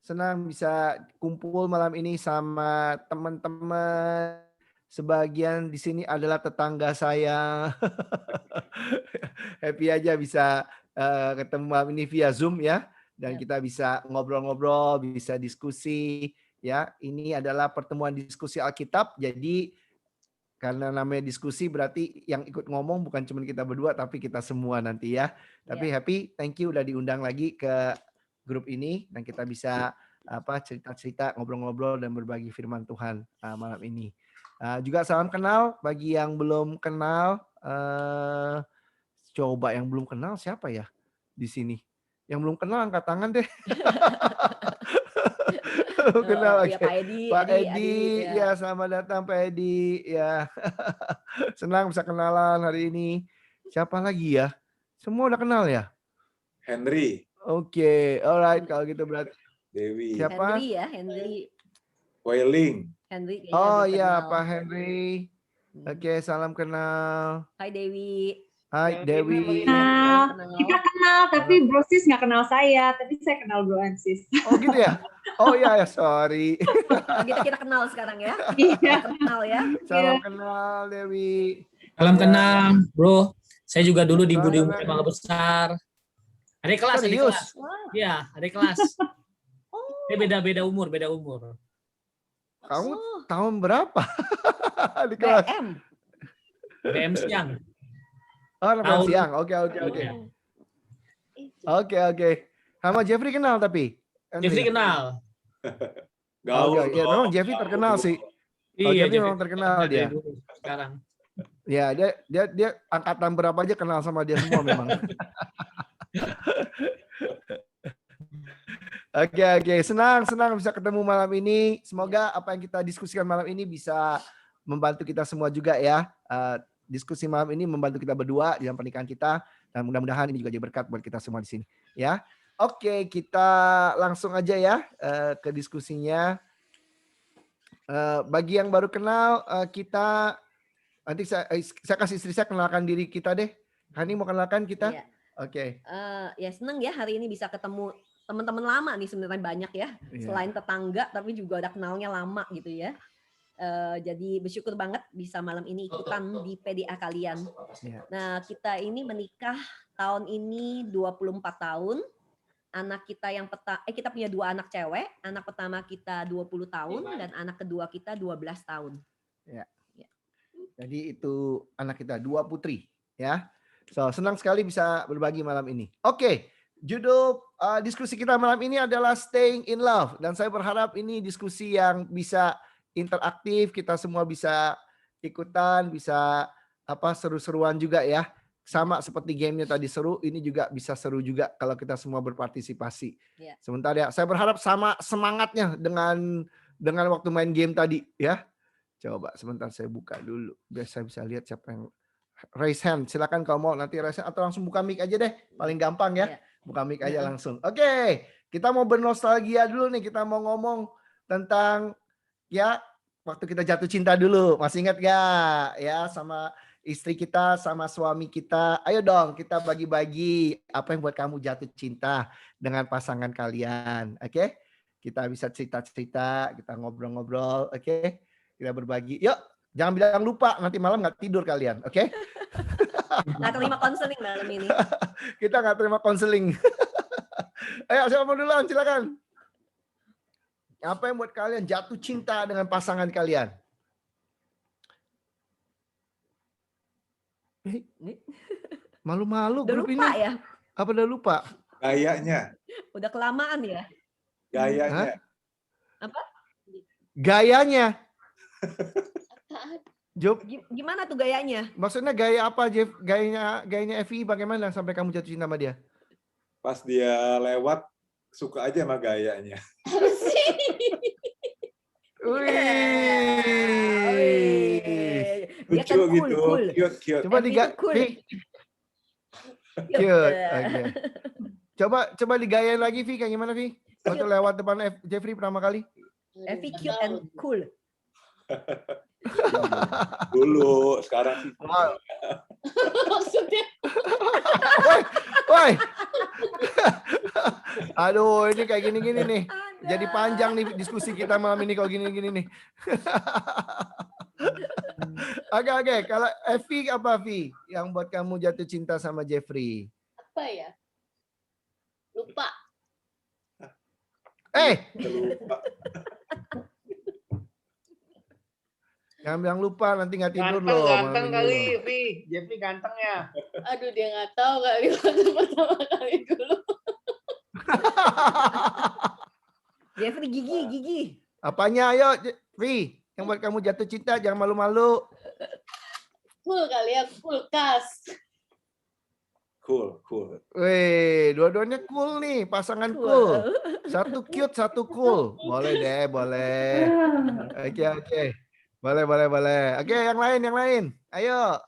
senang bisa kumpul malam ini sama teman-teman. Sebagian di sini adalah tetangga saya. Happy aja bisa ketemu malam ini via Zoom ya. Dan kita bisa ngobrol-ngobrol, bisa diskusi ya. Ini adalah pertemuan diskusi Alkitab. Jadi karena namanya diskusi berarti yang ikut ngomong bukan cuma kita berdua tapi kita semua nanti ya. Tapi Happy, thank you udah diundang lagi ke grup ini dan kita bisa cerita-cerita, ngobrol-ngobrol dan berbagi firman Tuhan malam ini. Juga salam kenal bagi yang belum kenal. Coba yang belum kenal siapa ya di sini? Yang belum kenal angkat tangan deh. Kenal Ya, Pak Edi. Pak Edi, ya selamat datang Pak Edi. Ya, senang bisa kenalan hari ini. Siapa lagi ya? Semua udah kenal ya? Henry. Oke, alright kalau gitu berarti. Dewi. Siapa? Henry ya, Henry. Weiling. Henry. Oh iya, Pak Henry. Oke, salam kenal. Hai Dewi. Hai Dewi. Kita kenal, tapi Bro Sis nggak kenal saya, tapi saya kenal Bro Sis. Oh gitu ya? Oh iya, sorry. Kita kenal sekarang ya. Iya. Kenal ya. Salam kenal Dewi. Salam kenal, Bro. Saya juga dulu di Budi Umur Mangga Besar. Adik kelas, adik kelas. Iya, adik kelas. Beda umur. Kamu tahun berapa? Di kelas? BM siang. Oh, tahun siang. Oke. Sama Jeffrey kenal tapi? Jeffrey kenal. Gaul. Ya, memang Jeffrey terkenal sih. Iya, Jeffrey memang terkenal dia. Sekarang. Ya, dia angkatan berapa aja kenal sama dia semua memang. Oke. Senang bisa ketemu malam ini. Semoga apa yang kita diskusikan malam ini bisa membantu kita semua juga ya. Diskusi malam ini membantu kita berdua dalam pernikahan kita dan mudah-mudahan ini juga jadi berkat buat kita semua di sini ya. Oke, kita langsung aja ya ke diskusinya. Bagi yang baru kenal kita nanti saya kasih istri saya kenalkan diri kita deh. Hani mau kenalkan kita? Iya. Oke. Ya senang ya hari ini bisa ketemu teman-teman lama nih sebenarnya banyak ya. Selain tetangga tapi juga udah kenalnya lama gitu ya. Jadi bersyukur banget bisa malam ini ikutan di PDA kalian. Nah, kita ini menikah tahun ini 24 tahun. Anak kita kita punya 2 anak cewek. Anak pertama kita 20 tahun dan anak kedua kita 12 tahun. Ya. Jadi itu anak kita 2 putri ya. So, senang sekali bisa berbagi malam ini. Oke, judul diskusi kita malam ini adalah Staying in Love dan saya berharap ini diskusi yang bisa interaktif, kita semua bisa ikutan, bisa seru-seruan juga ya. Sama seperti gamenya tadi seru, ini juga bisa seru juga kalau kita semua berpartisipasi. Sebentar ya, saya berharap sama semangatnya dengan waktu main game tadi ya. Coba sebentar saya buka dulu, biar saya bisa lihat siapa yang raise hand. Silakan kalau mau nanti raise hand atau langsung buka mic aja deh, paling gampang ya. Buka mic aja langsung. Oke, kita mau bernostalgia dulu nih, kita mau ngomong tentang ya waktu kita jatuh cinta dulu, masih ingat gak ya sama istri kita sama suami kita? Ayo dong kita bagi-bagi apa yang buat kamu jatuh cinta dengan pasangan kalian. Oke? Kita bisa cerita-cerita, kita ngobrol-ngobrol, oke? Kita berbagi. Yuk, jangan bilang lupa nanti malam nggak tidur kalian, oke? Nggak terima konseling malam ini. Kita nggak terima konseling. Ayo siapa mau duluan, silakan. Apa yang buat kalian jatuh cinta dengan pasangan kalian? Malu-malu grup ini. Ya? Apa udah lupa? Gayanya. Udah kelamaan ya? Gayanya. Apa? Gayanya. Job. Gimana tuh gayanya? Maksudnya gaya apa, Jeff? Gayanya Evi bagaimana sampai kamu jatuh cinta sama dia? Pas dia lewat suka aja sama gayanya. Wih. Lucu gitu. Cute. Coba cute. Okay. Coba digayain lagi, Vi. Kayak gimana, Vi? Waktu lewat depan Jeffrey pertama kali. Evi cute and cool. Dulu, sekarang sih. Maksudnya. Woi. Aduh, ini kayak gini-gini nih. Jadi panjang nih diskusi kita malam ini kalau gini-gini nih. Oke. Kalau Evi apa Vi yang buat kamu jatuh cinta sama Jeffrey? Apa ya? Lupa. Lupa. Yang bilang lupa nanti nggak tidur Ganteng, loh. ganteng malam ini kali, loh. Vi. Jeffrey ganteng ya. Aduh, dia nggak tahu kali waktu pertama kali dulu. Jeffrey gigi. Apanya ayo Vi yang buat kamu jatuh cinta jangan malu-malu. Full kali ya, kulkas. Cool. Wih, dua-duanya cool nih, pasangan cool. Satu cute, satu cool. Boleh deh, boleh. Oke. Boleh. Oke, yang lain. Ayo.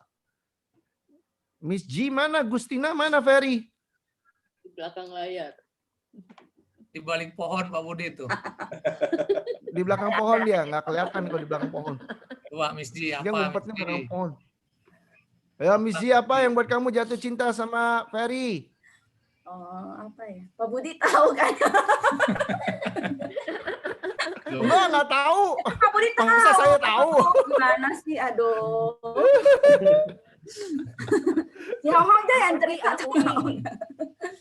Miss G mana? Gustina mana? Ferry? Di belakang layar. Di balik pohon Pak Budi itu. Di belakang pohon dia, nggak kelihatan kalau di belakang pohon. Coba Miss G Dia apa? ngumpetnya Miss G? belakang pohon. Ayo Miss G apa yang buat kamu jatuh cinta sama Ferry? Oh, apa ya? Pak Budi tahu kan? Nggak tahu. Pak Budi tahu. Masa saya tahu? Gimana sih? Aduh. Si Hong aja yang cerita.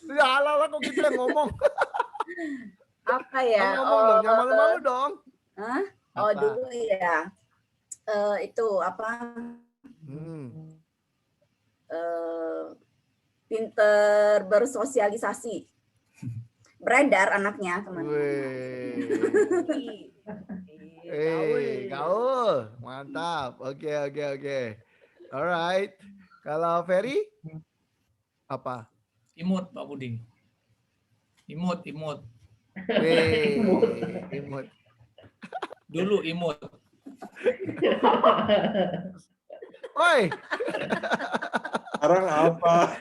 Ya ala kok gitu yang ngomong. Apa ya? Ngomong dong, jangan malu-malu dong. Hah? Oh, Apa? dulu ya. Itu apa? Pinter bersosialisasi. Beredar anaknya kemana. Gaul. Mantap. Oke. Alright. Kalau Ferry? Apa? Imut Pak Budi. Imut. Imut. Dulu imut. Oi. Sekarang apa?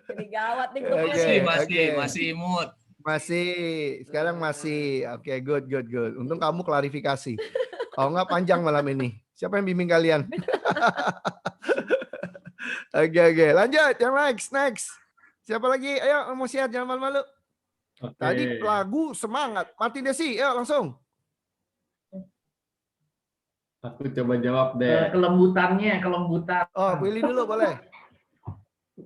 Jadi gawat nih Oke. Masih imut. Masih. Sekarang masih. Oke, good. Untung kamu klarifikasi. Kalau nggak panjang malam ini. Siapa yang bimbing kalian? Oke. Lanjut. Yang next. Siapa lagi? Ayo, mau siap. Jangan malu-malu. Tadi lagu semangat. Martin Desi. Ayo langsung. Aku coba jawab deh. Kelembutan. Oh, pilih dulu boleh.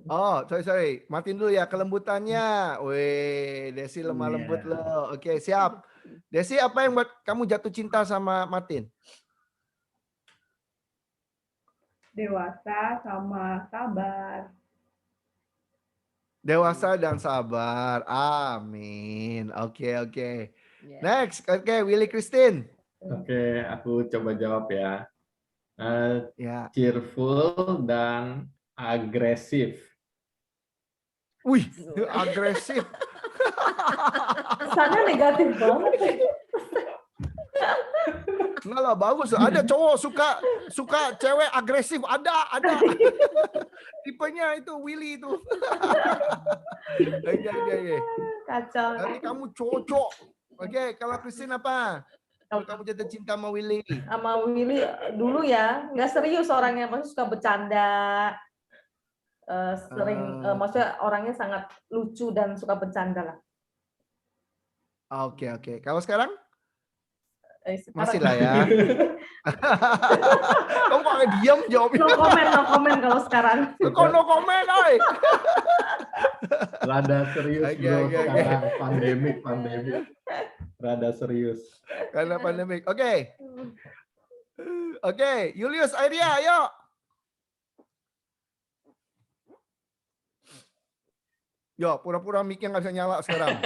Oh, sorry. Martin dulu ya, kelembutannya. Wih, Desi lemah lembut loh. Oke, siap. Desi, apa yang buat kamu jatuh cinta sama Martin? Dewasa sama sabar. Dewasa dan sabar. Amin. Oke. Next. Oke, Willy Christine. Oke, aku coba jawab ya. Ya. Cheerful dan agresif. Wih, agresif. Kesannya negatif banget. Enggak lah, bagus. Ada cowok suka cewek agresif. Ada. Tipenya itu Willy itu. Oke. Kacau. Nanti kamu cocok. Oke, kalau Christine apa? Kalau kamu jatuh cinta sama Willy. Sama Willy dulu ya, nggak serius orangnya, maksudnya suka bercanda, maksudnya orangnya sangat lucu dan suka bercanda lah. Oke. Kalau sekarang? Sekarang Masih lah ya. Kamu kok diam jawabnya? No comment kalau sekarang. Kok no comment, oi? Rada serius Oke. sekarang pandemik. Rada serius. Karena pandemik. Oke, Julius, Airia, ayo. Yo, pura-pura mic-nya nggak bisa nyala sekarang.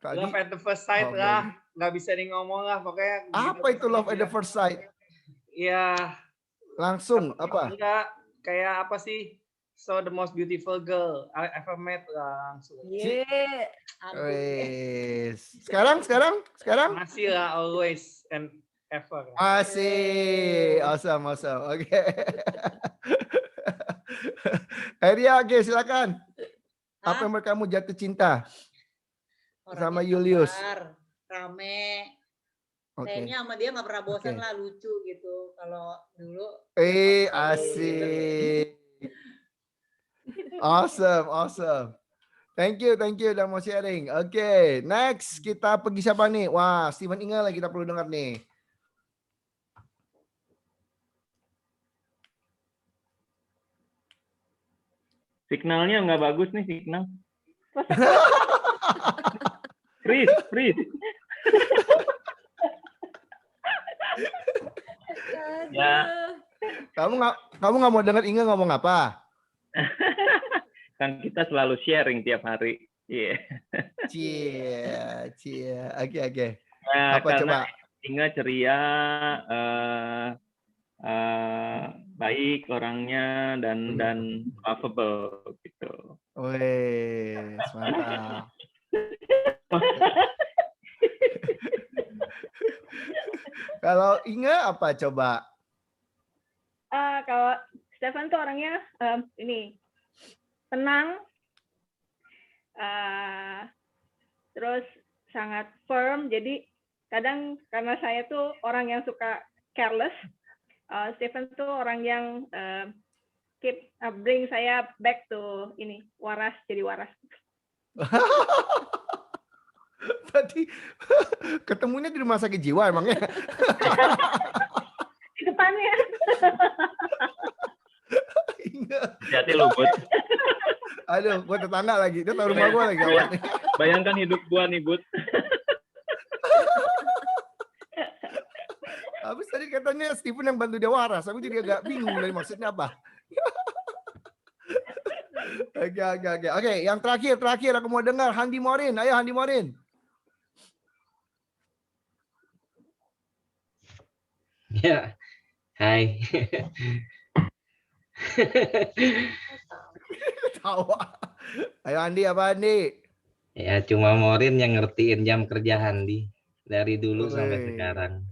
Love at the first sight lah. Nggak bisa di ngomong lah. Pokoknya. Apa itu love at the first sight? Ya. Langsung, apa? Enggak. Kayak apa sih? So the most beautiful girl I ever met langsung. Sekarang? Masih lah, always and ever. Masih. Awesome. Oke. Airia, oke, silakan. Apa yang membuat kamu jatuh cinta sama Julius? Rame. Oke. Kayaknya sama dia nggak pernah bosan lah, lucu gitu. Kalau dulu. Asik. Awesome. Thank you udah mau sharing. Oke, next kita pergi siapa nih? Wah, Steven Inge lagi kita perlu dengar nih. Signalnya nggak bagus nih signal. Freeze. Ya. Kamu nggak mau dengar Inge ngomong apa? Kan kita selalu sharing tiap hari. Iya. Cie. Oke. Nah, Apa karena coba? Inge ceria, baik orangnya dan lovable gitu. Wih, mantap. Kalau Inge apa coba? Kalau Stefan tuh orangnya ini tenang, terus sangat firm. Jadi kadang karena saya tuh orang yang suka careless, Stefan tuh orang yang bring saya back to ini jadi waras. Tadi ketemunya di rumah sakit jiwa emangnya? Di depannya. Hati-hati lu, Bud. Aduh, gue tetangga lagi. Dia tahu rumah gue lagi. Bayangkan hidup gua nih, Bud. Habis tadi katanya Steven yang bantu dia waras. Aku jadi agak bingung dari maksudnya apa. Oke. Yang terakhir aku mau dengar Handi Morin. Ayo Handi Morin. Ya, hai. Tawa. Ayo Andi, apa Andi? Ya, cuma Morin yang ngertiin jam kerja Handi dari dulu sampai sekarang.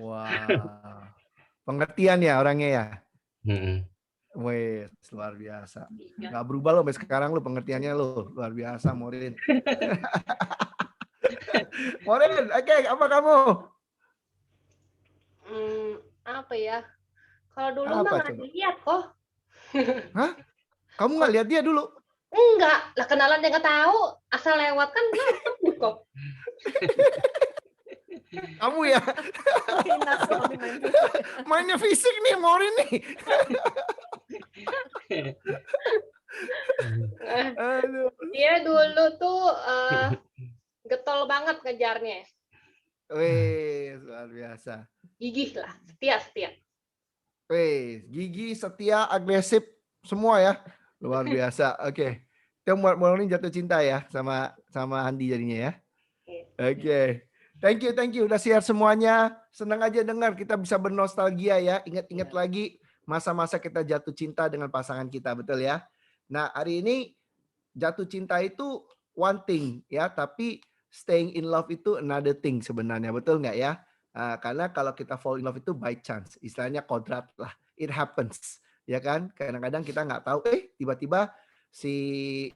Wah, pengertian ya orangnya ya. Wih, luar biasa. Gak berubah lo sampai sekarang lo pengertiannya lo luar biasa Morin. Morin, oke, apa kamu? Apa ya? Kalau dulu Apa mah nggak coba? dilihat kok. Hah? Kamu nggak lihat dia dulu? Enggak, lah kenalan dia nggak tahu, asal lewat kan belum kok. Kamu ya? Mainnya fisik nih, Morin nih. Dia dulu tuh getol banget ngejarnya. Wih, luar biasa. Gigih lah, setia. Wih, gigi, setia, agresif, semua ya. Luar biasa. Oke. Yang Morin jatuh cinta ya sama Handi jadinya ya. Oke. Thank you udah share semuanya. Senang aja dengar kita bisa bernostalgia ya. Ingat-ingat lagi masa-masa kita jatuh cinta dengan pasangan kita, betul ya. Nah, hari ini jatuh cinta itu one thing ya, tapi staying in love itu another thing sebenarnya, betul nggak ya? Karena kalau kita fall in love itu by chance, istilahnya kodrat lah, it happens, ya kan? Kadang-kadang kita nggak tahu, tiba-tiba si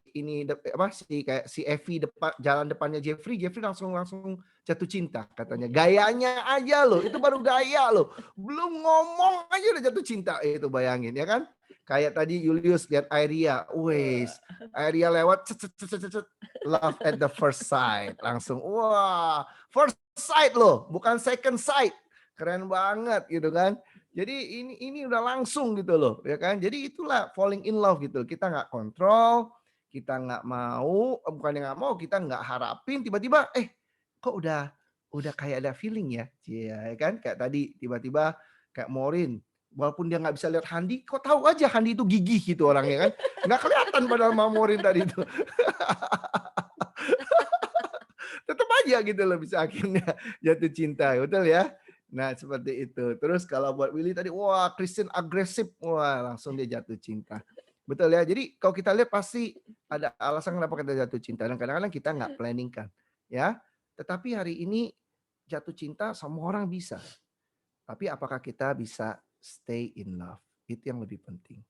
Effie jalan depannya Jeffrey langsung jatuh cinta katanya. Gayanya aja loh, itu baru gaya loh, belum ngomong aja udah jatuh cinta, itu bayangin ya kan? Kayak tadi Julius lihat Airia, Airia lewat, love at the first sight, langsung, wah, first sight loh, bukan second sight, keren banget gitu kan. Jadi ini udah langsung gitu loh, ya kan. Jadi itulah falling in love gitu. Kita nggak kontrol, kita nggak mau, bukannya nggak mau, kita nggak harapin, tiba-tiba, kok udah kayak ada feeling ya, ya kan. Kayak tadi tiba-tiba kayak Morin. Walaupun dia nggak bisa lihat Handi, kok tahu aja Handi itu gigih gitu orangnya kan. Nggak kelihatan padahal Morin tadi itu. Tetap aja gitu loh bisa akhirnya jatuh cinta, betul ya. Nah seperti itu. Terus kalau buat Willy tadi, wah Christine agresif, wah langsung dia jatuh cinta. Betul ya. Jadi kalau kita lihat pasti ada alasan kenapa kita jatuh cinta. Dan kadang-kadang kita nggak planning kan. Ya. Tetapi hari ini jatuh cinta semua orang bisa. Tapi apakah kita bisa stay in love? Itu yang lebih penting.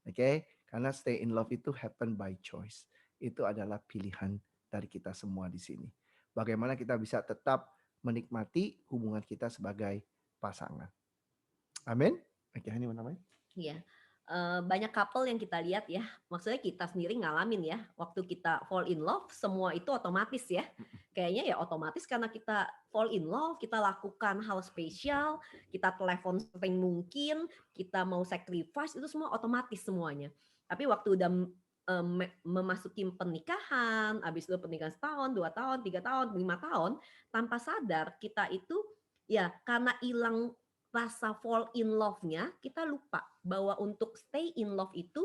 Oke? Karena stay in love itu happen by choice. Itu adalah pilihan dari kita semua di sini. Bagaimana kita bisa tetap menikmati hubungan kita sebagai pasangan. Amin. Oke, ini mana namanya? Iya. banyak couple yang kita lihat ya, maksudnya kita sendiri ngalamin ya, waktu kita fall in love, semua itu otomatis ya. Kayaknya ya otomatis karena kita fall in love, kita lakukan hal spesial, kita telepon sering mungkin, kita mau sacrifice, itu semua otomatis semuanya. Tapi waktu udah memasuki pernikahan, habis itu pernikahan setahun, 2 tahun, 3 tahun, 5 tahun, tanpa sadar kita itu ya karena hilang rasa fall in love-nya, kita lupa bahwa untuk stay in love itu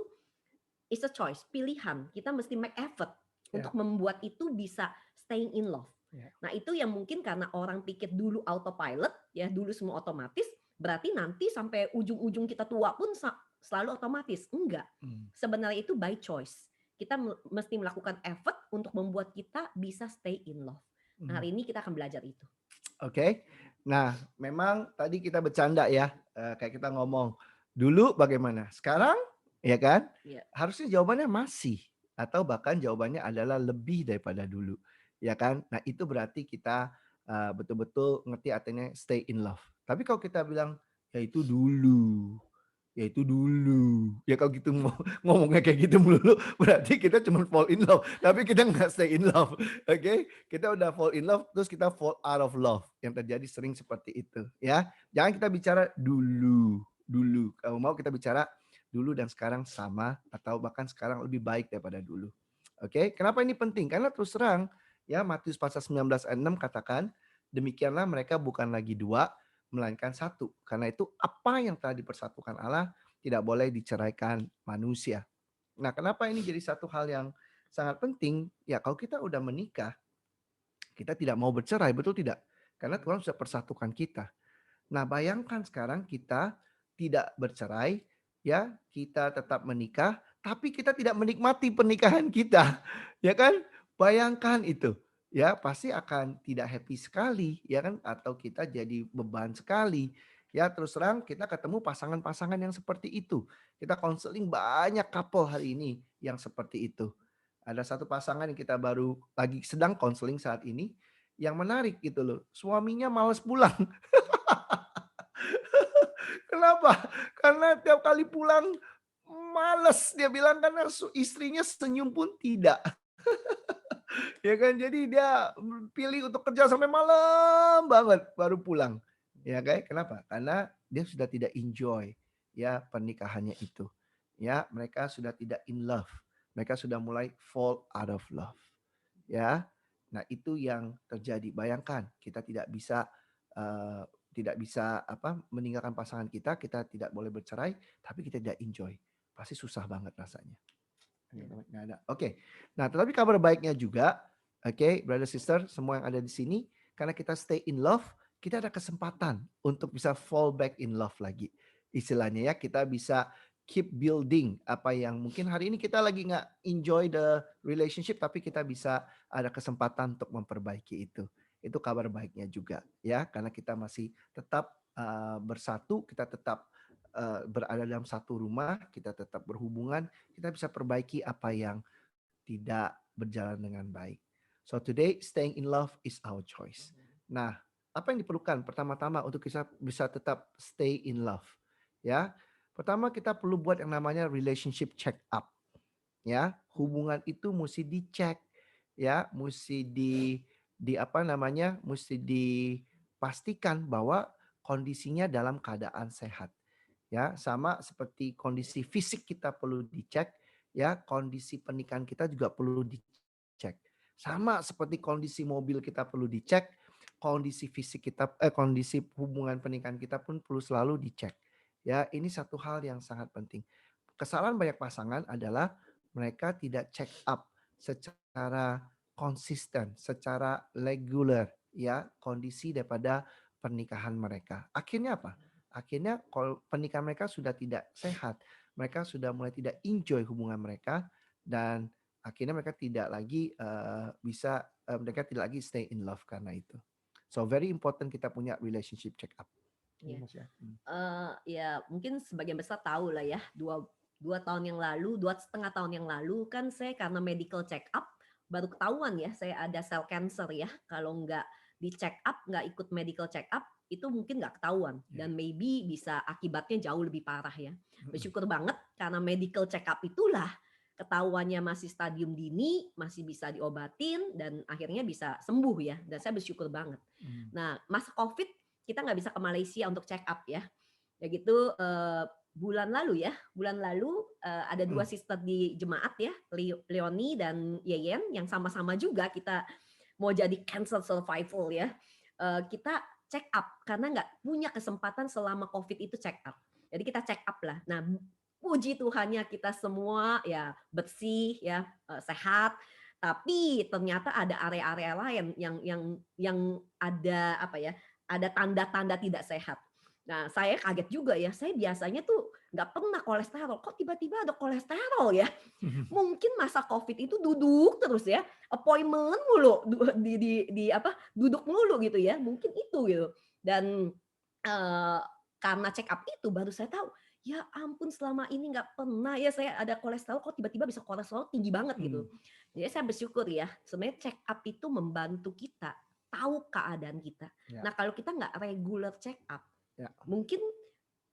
is a choice, pilihan. Kita mesti make effort untuk membuat itu bisa staying in love. Nah, itu yang mungkin karena orang pikir dulu autopilot, ya dulu semua otomatis, berarti nanti sampai ujung-ujung kita tua pun selalu otomatis. Enggak. Sebenarnya itu by choice. Kita mesti melakukan effort untuk membuat kita bisa stay in love. Nah, hari ini kita akan belajar itu. Oke. Nah, memang tadi kita bercanda ya, kayak kita ngomong dulu bagaimana, sekarang ya kan? Harusnya jawabannya masih atau bahkan jawabannya adalah lebih daripada dulu, ya kan? Nah, itu berarti kita betul-betul ngerti artinya stay in love. Tapi kalau kita bilang ya itu dulu, ya itu dulu, ya kalau gitu ngomongnya kayak gitu melulu, berarti kita cuma fall in love, tapi kita nggak stay in love. Oke, kita udah fall in love, terus kita fall out of love. Yang terjadi sering seperti itu, ya. Jangan kita bicara dulu. Kalau mau kita bicara dulu dan sekarang sama, atau bahkan sekarang lebih baik daripada dulu. Oke, kenapa ini penting? Karena terus terang, ya Matius pasal 19 ayat 6 katakan, demikianlah mereka bukan lagi dua, melainkan satu. Karena itu apa yang telah dipersatukan Allah tidak boleh diceraikan manusia. Nah, kenapa ini jadi satu hal yang sangat penting? Ya, kalau kita udah menikah, kita tidak mau bercerai, betul tidak? Karena Tuhan sudah persatukan kita. Nah, bayangkan sekarang kita tidak bercerai, ya, kita tetap menikah, tapi kita tidak menikmati pernikahan kita. Ya kan? Bayangkan itu. Ya, pasti akan tidak happy sekali, ya kan? Atau kita jadi beban sekali. Ya, terus terang kita ketemu pasangan-pasangan yang seperti itu. Kita konseling banyak couple hari ini yang seperti itu. Ada satu pasangan yang kita baru lagi sedang konseling saat ini, yang menarik gitu loh. Suaminya malas pulang. Kenapa? Karena tiap kali pulang males, dia bilang, karena istrinya senyum pun tidak. Ya kan, jadi dia pilih untuk kerja sampai malam banget baru pulang. Ya kan? Kenapa? Karena dia sudah tidak enjoy ya pernikahannya itu. Ya, mereka sudah tidak in love. Mereka sudah mulai fall out of love. Ya. Nah, itu yang terjadi. Bayangkan, kita tidak bisa meninggalkan pasangan kita tidak boleh bercerai, tapi kita tidak enjoy. Pasti susah banget rasanya. Nggak ada. Oke. Nah, tetapi kabar baiknya juga, oke, brother sister, semua yang ada di sini, karena kita stay in love, kita ada kesempatan untuk bisa fall back in love lagi. Istilahnya ya, kita bisa keep building apa yang mungkin hari ini kita lagi nggak enjoy the relationship, tapi kita bisa ada kesempatan untuk memperbaiki itu. Itu kabar baiknya juga ya, karena kita masih tetap bersatu, kita tetap berada dalam satu rumah, kita tetap berhubungan, kita bisa perbaiki apa yang tidak berjalan dengan baik. So today, staying in love is our choice. Nah, apa yang diperlukan pertama-tama untuk kita bisa tetap stay in love? Ya, pertama kita perlu buat yang namanya relationship check up. Ya, hubungan itu mesti dicek, ya, mesti mesti dipastikan bahwa kondisinya dalam keadaan sehat. Ya, sama seperti kondisi fisik kita perlu dicek, ya, kondisi pernikahan kita juga perlu dicek. Sama seperti kondisi mobil kita perlu dicek, kondisi fisik kita kondisi hubungan pernikahan kita pun perlu selalu dicek. Ya, ini satu hal yang sangat penting. Kesalahan banyak pasangan adalah mereka tidak check up secara konsisten, secara regular, ya, kondisi daripada pernikahan mereka. Akhirnya apa? Akhirnya kalau pernikahan mereka sudah tidak sehat, mereka sudah mulai tidak enjoy hubungan mereka, dan akhirnya mereka tidak lagi mereka tidak lagi stay in love karena itu. So very important kita punya relationship check up. Ya mungkin sebagian besar tahu lah ya, 2,5 tahun yang lalu kan saya karena medical check up baru ketahuan ya saya ada sel cancer ya. Kalau nggak di check up, nggak ikut medical check up, itu mungkin nggak ketahuan dan maybe bisa akibatnya jauh lebih parah ya. Bersyukur banget karena medical check up itulah ketahuannya masih stadium dini, masih bisa diobatin dan akhirnya bisa sembuh ya. Dan saya bersyukur banget. Nah, masa COVID kita nggak bisa ke Malaysia untuk check up ya. Ya gitu bulan lalu ada 2 sister di jemaat ya, Leonie dan Yeyen yang sama-sama juga kita mau jadi cancer survival ya. Kita check up karena nggak punya kesempatan selama COVID itu check up. Jadi kita check up lah. Nah, puji Tuhannya kita semua ya bersih ya, sehat. Tapi ternyata ada area-area lain yang ada apa ya? Ada tanda-tanda tidak sehat. Nah, saya kaget juga ya. Saya biasanya tuh nggak pernah kolesterol. Kok tiba-tiba ada kolesterol ya? Mungkin masa COVID itu duduk terus ya, appointment mulu duduk mulu gitu ya. Mungkin itu gitu. Dan karena check up itu baru saya tahu. Ya ampun, selama ini nggak pernah ya saya ada kolesterol. Kok tiba-tiba bisa kolesterol tinggi banget gitu. Jadi saya bersyukur ya. Sebenarnya check up itu membantu kita tahu keadaan kita. Nah kalau kita nggak regular check up, mungkin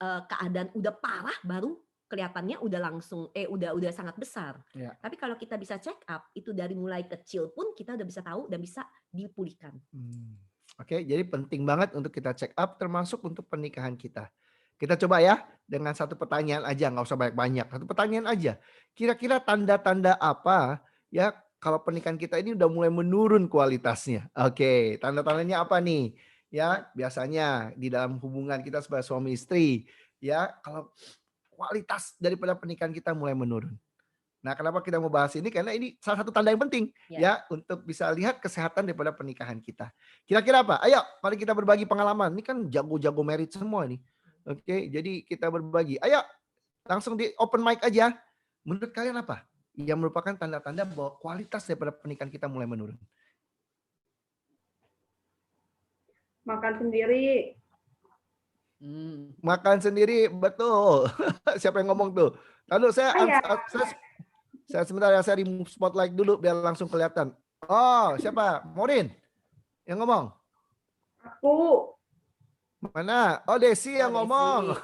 keadaan udah parah baru kelihatannya udah langsung udah sangat besar. Tapi kalau kita bisa check up itu dari mulai kecil pun kita udah bisa tahu dan bisa dipulihkan. Oke, jadi penting banget untuk kita check up termasuk untuk pernikahan kita. Kita coba ya dengan satu pertanyaan aja, nggak usah banyak-banyak. Satu pertanyaan aja. Kira-kira tanda-tanda apa ya kalau pernikahan kita ini udah mulai menurun kualitasnya? Oke, tanda-tandanya apa nih? Ya, biasanya di dalam hubungan kita sebagai suami istri, ya, kalau kualitas daripada pernikahan kita mulai menurun. Nah, kenapa kita mau bahas ini? Karena ini salah satu tanda yang penting ya untuk bisa lihat kesehatan daripada pernikahan kita. Kira-kira apa? Ayo, mari kita berbagi pengalaman. Ini kan jago-jago married semua nih. Oke, jadi kita berbagi. Ayo, langsung di open mic aja. Menurut kalian apa yang merupakan tanda-tanda bahwa kualitas daripada pernikahan kita mulai menurun? Makan sendiri. Makan sendiri, betul. Siapa yang ngomong tuh? Lalu saya sebentar ya, saya remove spotlight dulu biar langsung kelihatan. Oh, siapa? Morin yang ngomong. Aku. Mana? Oh, Desi yang ngomong.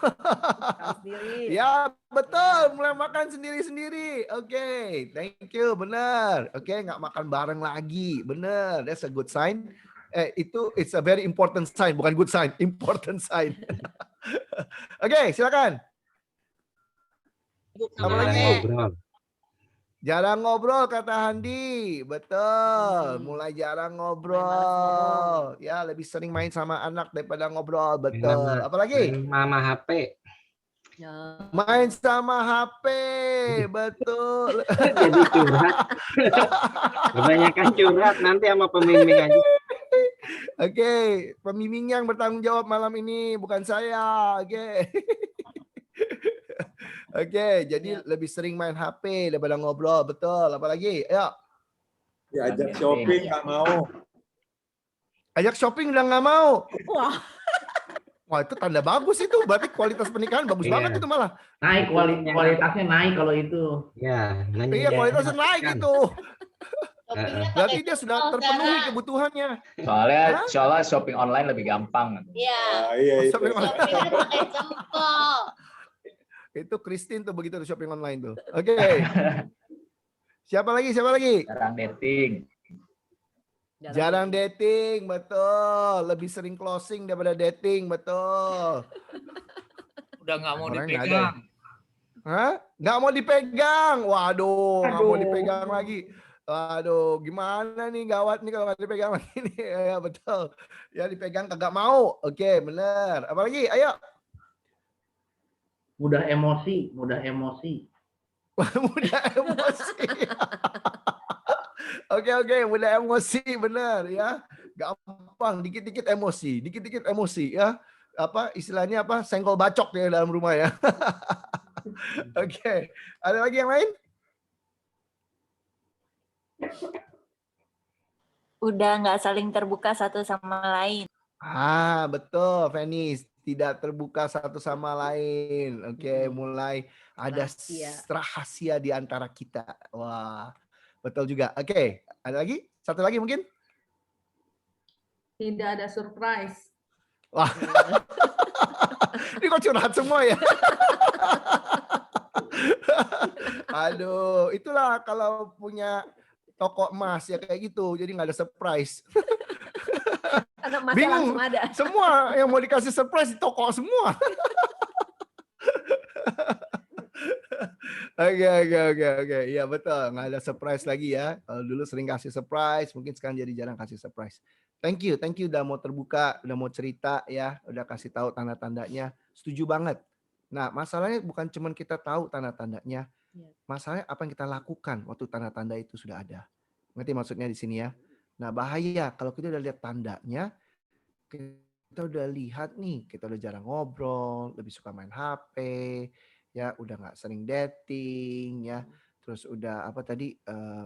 Ya, betul. Mulai makan sendiri-sendiri. Oke, thank you. Benar. Oke, nggak makan bareng lagi. Benar. That's a good sign. It's a very important sign, bukan good sign, important sign. Oke, silakan. Apa lagi? Jarang ngobrol kata Handi, betul. Mulai jarang ngobrol. Ya, lebih sering main sama anak daripada ngobrol, betul. Apalagi? Mama HP. Main sama HP, betul. Jadi curhat. Kebanyakan curhat nanti sama pembimbing aja. Oke, pembimbingnya yang bertanggung jawab malam ini, bukan saya. Oke. Oke, jadi lebih sering main HP daripada ngobrol, betul. Apalagi? Ayo. Diajak shopping nggak mau. Ajak shopping udah nggak mau. Wah. Wah, itu tanda bagus itu. Berarti kualitas pernikahan bagus banget itu malah. Naik kualitasnya naik kalau itu. Ya, iya kualitasnya naik itu. Berarti dia sudah terpenuhi kebutuhannya. Soalnya shopping online lebih gampang. Iya. Iya itu. Shopping online. Pakai jempol. Itu Christine tuh begitu di shopping online tuh. Oke. Siapa lagi? Siapa lagi? Jarang dating. Jarang dating, betul. Lebih sering closing daripada dating, betul. Udah nggak mau Orang nggak dipegang. Hah? Nggak mau dipegang. Waduh, nggak mau dipegang lagi. Waduh, gimana nih gawat nih kalau nggak dipegang lagi nih. Ya betul. Ya dipegang kagak mau. Oke, bener. Apalagi? Ayo. Mudah emosi. Mudah emosi. Oke, mudah emosi, bener ya. Gampang, dikit-dikit emosi ya. Apa istilahnya apa? Senggol bacok ya dalam rumah ya. Oke. Ada lagi yang lain? Udah nggak saling terbuka satu sama lain. Ah, betul, Fenis. Tidak terbuka satu sama lain. Oke, mulai ada rahasia di antara kita. Wah, betul juga. Oke, ada lagi? Satu lagi mungkin? Tidak ada surprise. Wah. Ini kok curhat semua ya? Aduh, itulah kalau punya toko emas ya kayak gitu, jadi nggak ada surprise. Karena emasnya Bingung, langsung ada. semua yang mau dikasih surprise di toko semua. Oke. Iya betul, nggak ada surprise lagi ya. Kalau dulu sering kasih surprise, mungkin sekarang jadi jarang kasih surprise. Thank you udah mau terbuka, udah mau cerita ya, udah kasih tahu tanda-tandanya. Setuju banget. Nah, masalahnya bukan cuma kita tahu tanda-tandanya, masalahnya apa yang kita lakukan waktu tanda-tanda itu sudah ada. Ngerti maksudnya di sini ya? Nah, bahaya kalau kita udah lihat tandanya, kita udah lihat nih, kita udah jarang ngobrol, lebih suka main HP, ya udah nggak sering dating, ya terus udah apa tadi,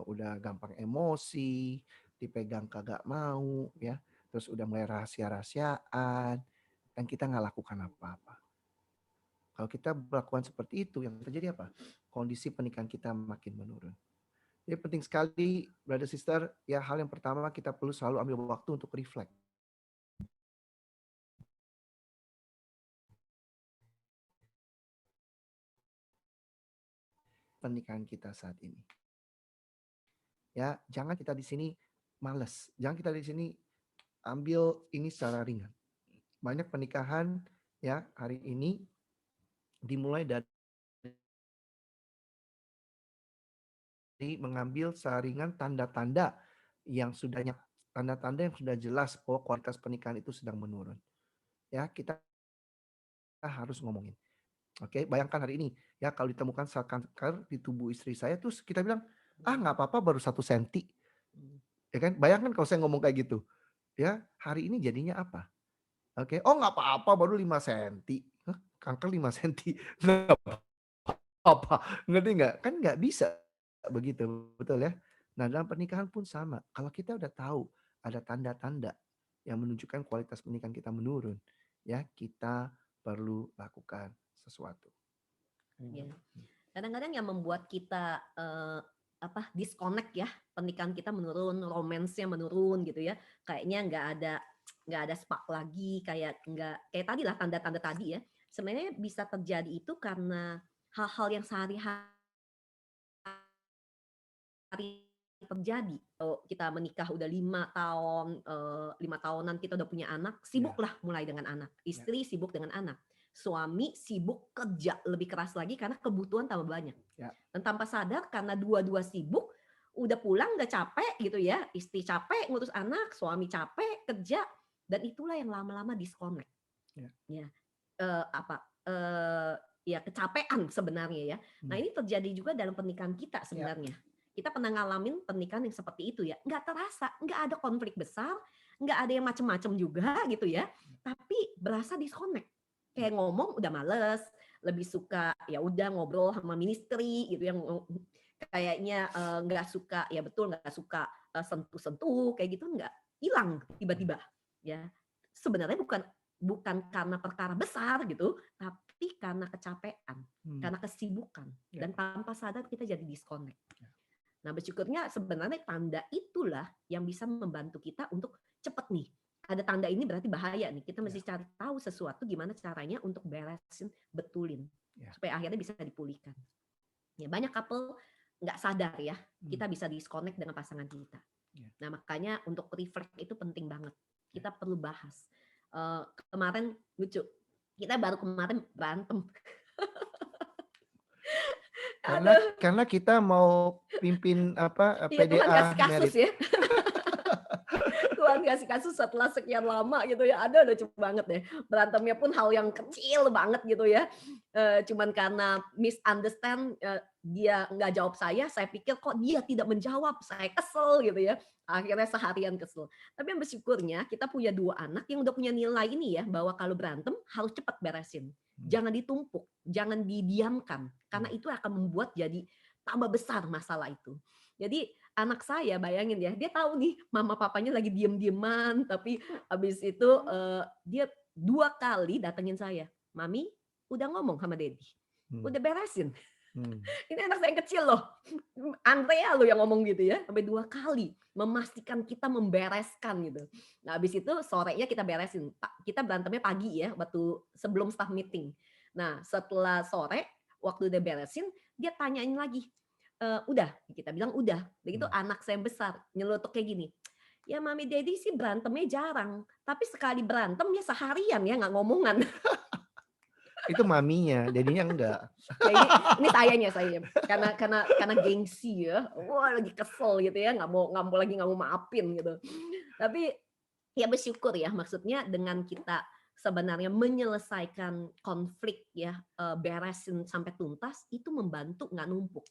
udah gampang emosi, dipegang kagak mau, ya terus udah mulai rahasia-rahasiaan, dan kita nggak lakukan apa-apa. Kalau kita melakukan seperti itu, yang terjadi apa? Kondisi pernikahan kita makin menurun. Jadi penting sekali, brother sister, ya hal yang pertama kita perlu selalu ambil waktu untuk reflect. Pernikahan kita saat ini. Ya, jangan kita di sini males. Jangan kita di sini ambil ini secara ringan. Banyak pernikahan ya hari ini dimulai dari mengambil saringan tanda-tanda yang sudah jelas bahwa kualitas pernikahan itu sedang menurun. Ya, kita harus ngomongin. Oke, bayangkan hari ini ya kalau ditemukan sel kanker di tubuh istri saya terus kita bilang, nggak apa-apa baru 1 senti. Ya kan? Bayangkan kalau saya ngomong kayak gitu. Ya, hari ini jadinya apa? Oke, nggak apa-apa baru 5 senti. Kanker 5 senti. Nggak apa-apa. Ngerti nggak? Kan nggak bisa begitu, betul ya? Nah, dalam pernikahan pun sama. Kalau kita udah tahu ada tanda-tanda yang menunjukkan kualitas pernikahan kita menurun, ya kita perlu lakukan sesuatu. Ya. Kadang-kadang yang membuat kita disconnect ya, pernikahan kita menurun, romance-nya menurun gitu ya. Kayaknya nggak ada spark lagi, kayak tadi lah tanda-tanda tadi ya. Sebenarnya bisa terjadi itu karena hal-hal yang sehari-hari terjadi. Kita menikah udah 5 tahun, 5 tahunan kita udah punya anak, sibuklah mulai dengan anak. Istri sibuk dengan anak. Suami sibuk kerja lebih keras lagi karena kebutuhan tambah banyak. Dan tanpa sadar karena dua-dua sibuk, udah pulang udah capek gitu ya. Istri capek ngurus anak, suami capek kerja, dan itulah yang lama-lama disconnect. Ya kecapean sebenarnya ya. Nah ini terjadi juga dalam pernikahan kita sebenarnya. Kita pernah ngalamin pernikahan yang seperti itu ya. Nggak terasa, nggak ada konflik besar, nggak ada yang macem-macem juga gitu ya. Tapi berasa disconnect. Kayak ngomong udah males, lebih suka ya udah ngobrol sama ministry gitu yang kayaknya nggak suka, ya betul nggak suka sentuh-sentuh kayak gitu, nggak hilang tiba-tiba ya. Sebenarnya bukan karena perkara besar gitu, tapi karena kecapean, karena kesibukan, dan tanpa sadar kita jadi disconnect. Nah, bersyukurnya sebenarnya tanda itulah yang bisa membantu kita untuk cepat nih. Ada tanda ini berarti bahaya nih. Kita mesti cari tahu sesuatu gimana caranya untuk beresin, betulin, supaya akhirnya bisa dipulihkan. Ya, banyak couple nggak sadar ya, kita bisa disconnect dengan pasangan kita. Nah, makanya untuk reflect itu penting banget. Kita perlu bahas. Kemarin lucu, kita baru kemarin berantem. Karena kita mau pimpin Iya, Tuhan PDA kasih kasus merit. ya. Tuhan kasih kasus setelah sekian lama gitu ya. Ada lucu banget deh. Berantemnya pun hal yang kecil banget gitu ya. Cuman karena misunderstand, dia nggak jawab saya pikir kok dia tidak menjawab. Saya kesel gitu ya. Akhirnya seharian kesel. Tapi yang bersyukurnya kita punya 2 anak yang udah punya nilai ini ya, bahwa kalau berantem harus cepat beresin. Jangan ditumpuk, jangan didiamkan. Karena itu akan membuat jadi tambah besar masalah itu. Jadi anak saya bayangin ya, dia tahu nih mama papanya lagi diem-dieman, tapi habis itu dia 2 kali datengin saya. Mami, udah ngomong sama Daddy, udah beresin. Ini anak saya yang kecil loh, Andrea loh yang ngomong gitu ya, sampai 2 kali. memastikan kita membereskan gitu. Nah, habis itu sorenya kita beresin. Kita berantemnya pagi ya, waktu sebelum staff meeting. Nah, setelah sore, waktu udah beresin, dia tanyain lagi, udah? Kita bilang udah. Begitu anak saya besar, nyelotok kayak gini. Ya Mami Daddy sih berantemnya jarang, tapi sekali berantem ya seharian ya, nggak ngomongan. Itu maminya, Daddy-nya enggak. Nah, ini sayanya karena gengsi ya, wah lagi kesel gitu ya, nggak mau maafin gitu. Tapi ya bersyukur ya, maksudnya dengan kita sebenarnya menyelesaikan konflik ya, beresin sampai tuntas itu membantu nggak numpuk.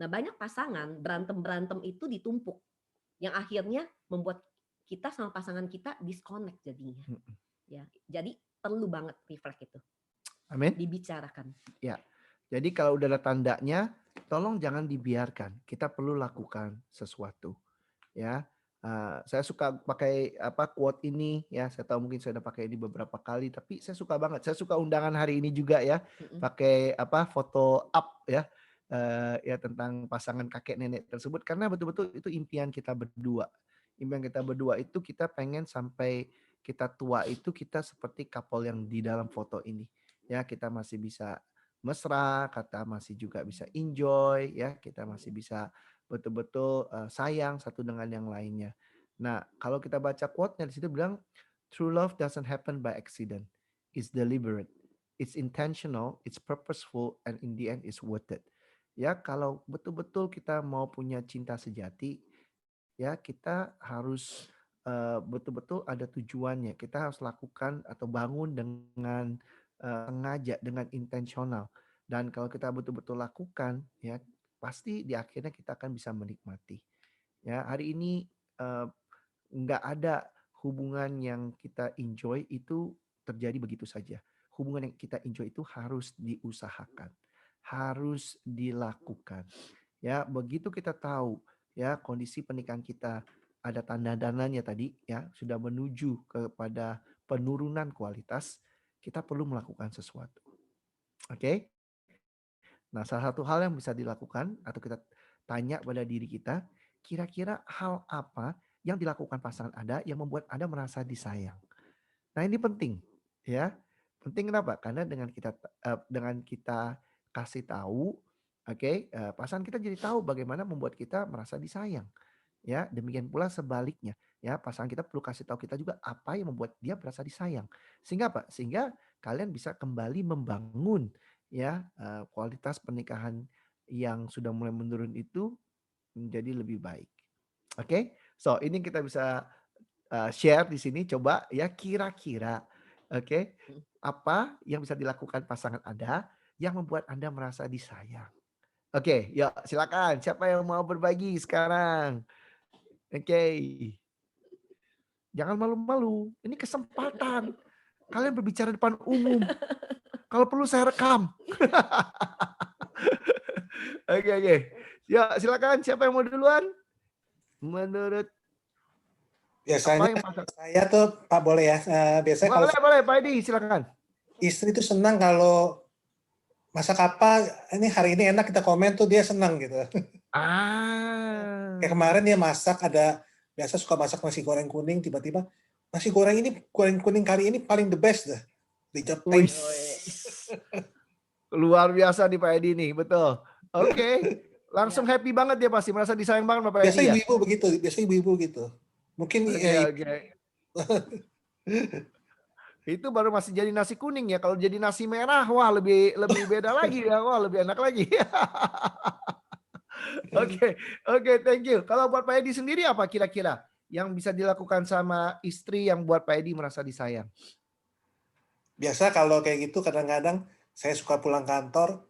Nah banyak pasangan berantem itu ditumpuk, yang akhirnya membuat kita sama pasangan kita disconnect jadinya. Ya, jadi perlu banget reflect itu. Amin. Dibicarakan. Ya. Jadi kalau udah ada tandanya, tolong jangan dibiarkan. Kita perlu lakukan sesuatu. Ya. Saya suka pakai quote ini ya. Saya tahu mungkin saya udah pakai ini beberapa kali, tapi saya suka banget. Saya suka undangan hari ini juga ya. Pakai foto up ya. Ya tentang pasangan kakek nenek tersebut, karena betul-betul itu impian kita berdua. Impian kita berdua itu kita pengen sampai kita tua itu kita seperti couple yang di dalam foto ini. Ya, kita masih bisa mesra, kita masih juga bisa enjoy, ya, kita masih bisa betul-betul sayang satu dengan yang lainnya. Nah, kalau kita baca quote-nya di situ bilang, true love doesn't happen by accident, it's deliberate, it's intentional, it's purposeful, and in the end it's worth it. Ya, kalau betul-betul kita mau punya cinta sejati, ya kita harus betul-betul ada tujuannya. Kita harus lakukan atau bangun dengan sengaja, dengan intensional. Dan kalau kita betul-betul lakukan, ya pasti di akhirnya kita akan bisa menikmati. Ya, hari ini nggak ada hubungan yang kita enjoy itu terjadi begitu saja. Hubungan yang kita enjoy itu harus diusahakan, harus dilakukan. Ya, begitu kita tahu ya kondisi pernikahan kita ada tanda-tandanya tadi ya sudah menuju kepada penurunan kualitas, kita perlu melakukan sesuatu. Oke? Nah, salah satu hal yang bisa dilakukan atau kita tanya pada diri kita, kira-kira hal apa yang dilakukan pasangan Anda yang membuat Anda merasa disayang. Nah, ini penting ya. Penting kenapa? Karena dengan kita kasih tahu, pasangan kita jadi tahu bagaimana membuat kita merasa disayang. Ya, demikian pula sebaliknya. Ya, pasangan kita perlu kasih tahu kita juga apa yang membuat dia merasa disayang. Sehingga apa? Sehingga kalian bisa kembali membangun ya kualitas pernikahan yang sudah mulai menurun itu menjadi lebih baik. Oke? So, ini kita bisa share di sini coba ya kira-kira apa yang bisa dilakukan pasangan Anda yang membuat Anda merasa disayang. Oke, yuk silakan. Siapa yang mau berbagi sekarang? Jangan malu-malu. Ini kesempatan. Kalian berbicara depan umum. Kalau perlu saya rekam. Oke. Ya, silakan. Siapa yang mau duluan? Menurut biasanya saya tuh Pak boleh ya. Biasanya boleh Pak Edi, silakan. Istri tuh senang kalau masak apa, ini hari ini enak kita komen tuh dia senang gitu. Kayak kemarin dia masak biasa suka masak nasi goreng kuning, tiba-tiba nasi goreng kuning kali ini paling the best dah. Dijepit. Luar biasa nih Pak Edi nih, betul. Oke. Langsung happy banget dia pasti, merasa disayang banget Pak Edi. Biasa ibu-ibu begitu, gitu. Mungkin itu baru masih jadi nasi kuning ya. Kalau jadi nasi merah, wah lebih beda lagi ya. Wah lebih enak lagi. Oke, thank you. Kalau buat Pak Edi sendiri apa kira-kira yang bisa dilakukan sama istri yang buat Pak Edi merasa disayang? Biasa kalau kayak gitu kadang-kadang saya suka pulang kantor,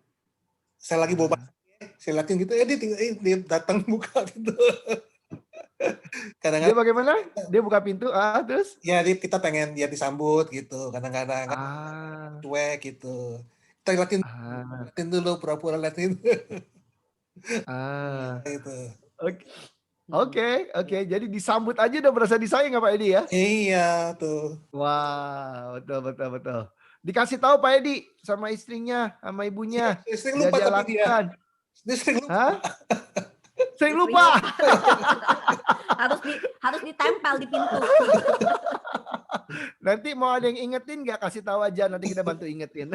saya lagi bawa saya liatin gitu, dia datang buka gitu. Kadang-kadang dia bagaimana? Dia buka pintu, terus? Ya, kita pengen dia disambut gitu. Kadang-kadang cuek gitu. Kita liatin dulu, pura-pura liatin. Gitu. Oke. Jadi disambut aja udah merasa disayang nggak Pak Edi ya? Iya tuh. Wah, betul. Dikasih tahu Pak Edi sama istrinya, sama ibunya. Istri lupa tapi dia. Istri lupa. Saya lupa. harus ditempel di pintu. Nanti mau ada yang ingetin nggak, kasih tahu aja, nanti kita bantu ingetin.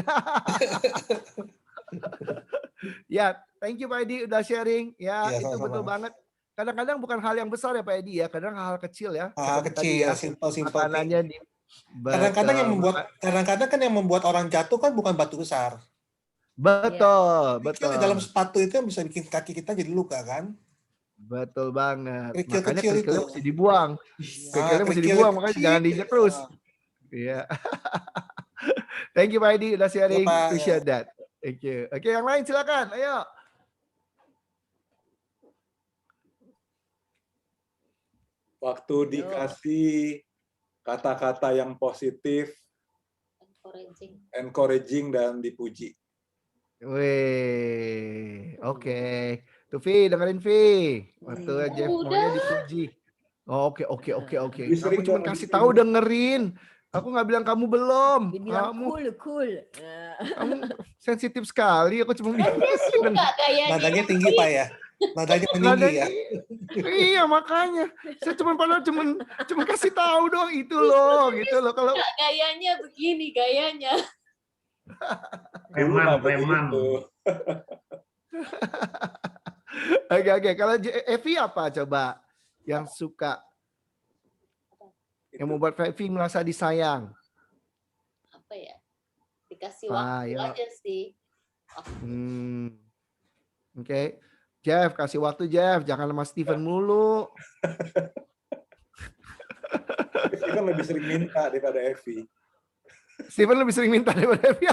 Ya, thank you Pak Edi udah sharing. Ya, Iya, itu sama-sama. betul banget. Kadang-kadang bukan hal yang besar ya Pak Edi ya, kadang hal kecil ya. Hal Seperti tadi kecil, ya, simple. makanannya di Kadang-kadang yang Betul. membuat kadang-kadang kan yang membuat orang jatuh kan bukan batu besar. Betul, Kerikil di betul. dalam sepatu itu yang bisa bikin kaki kita jadi luka kan? Betul banget. Kerikil Makanya kecil kerikilnya itu. mesti dibuang. Kerikilnya mesti kerikil dibuang, makanya kecil. jangan diinjak terus. Iya. Thank you Pak Edi udah sharing. Ya, Pak. Appreciate that. Thank you. Oke, yang lain silakan. Ayo. Waktu dikasih kata-kata yang positif, encouraging dan dipuji. Wih, oke. Tuh Vi, dengerin Vi. Waktu Jeff maunya dipuji. Oh, oke. Bisa Aku cuma dong, kasih bisa tahu dong. dengerin. Aku nggak bilang kamu belum. Dibilang Kamu cool. kamu sensitif sekali. Aku cuma bilang. Nadanya tinggi Pak ya. Nadanya meninggi ya. Iya makanya. Saya padahal cuma kasih tahu doang itu loh, gitu loh. Kalau Gayanya begini, gayanya. Preman. Oke. Kalau Evi apa coba yang suka? Yang membuat Evi merasa disayang? Apa ya? Dikasih Ayo. waktu aja sih. Oke. Jeff, kasih waktu Jeff. Jangan sama Steven mulu. Steven lebih sering minta daripada Evi. Steven lebih sering minta daripada Evi.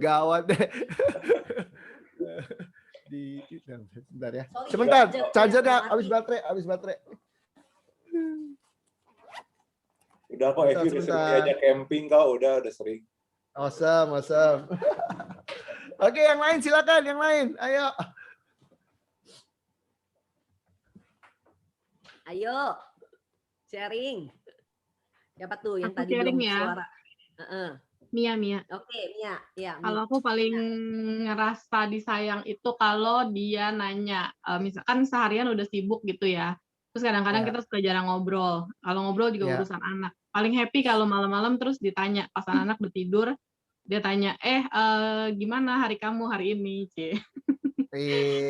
Gawat deh. Sebentar ya. Sebentar, chargernya habis baterai. Udah kok Evi udah sering diajak camping kau, udah sering. Awesome. Oke, yang lain silakan, yang lain. Ayo. Sharing. Siapa tuh yang Aku tadi sharing belum ya. suara? Mia. Oke, Mia. Ya, Kalau aku paling ngerasa disayang itu kalau dia nanya, misalkan seharian udah sibuk gitu ya. Terus kadang-kadang kita suka jarang ngobrol. Kalau ngobrol juga urusan anak. Paling happy kalau malam-malam terus ditanya pas anak udah tidur, dia tanya, gimana hari kamu hari ini, C?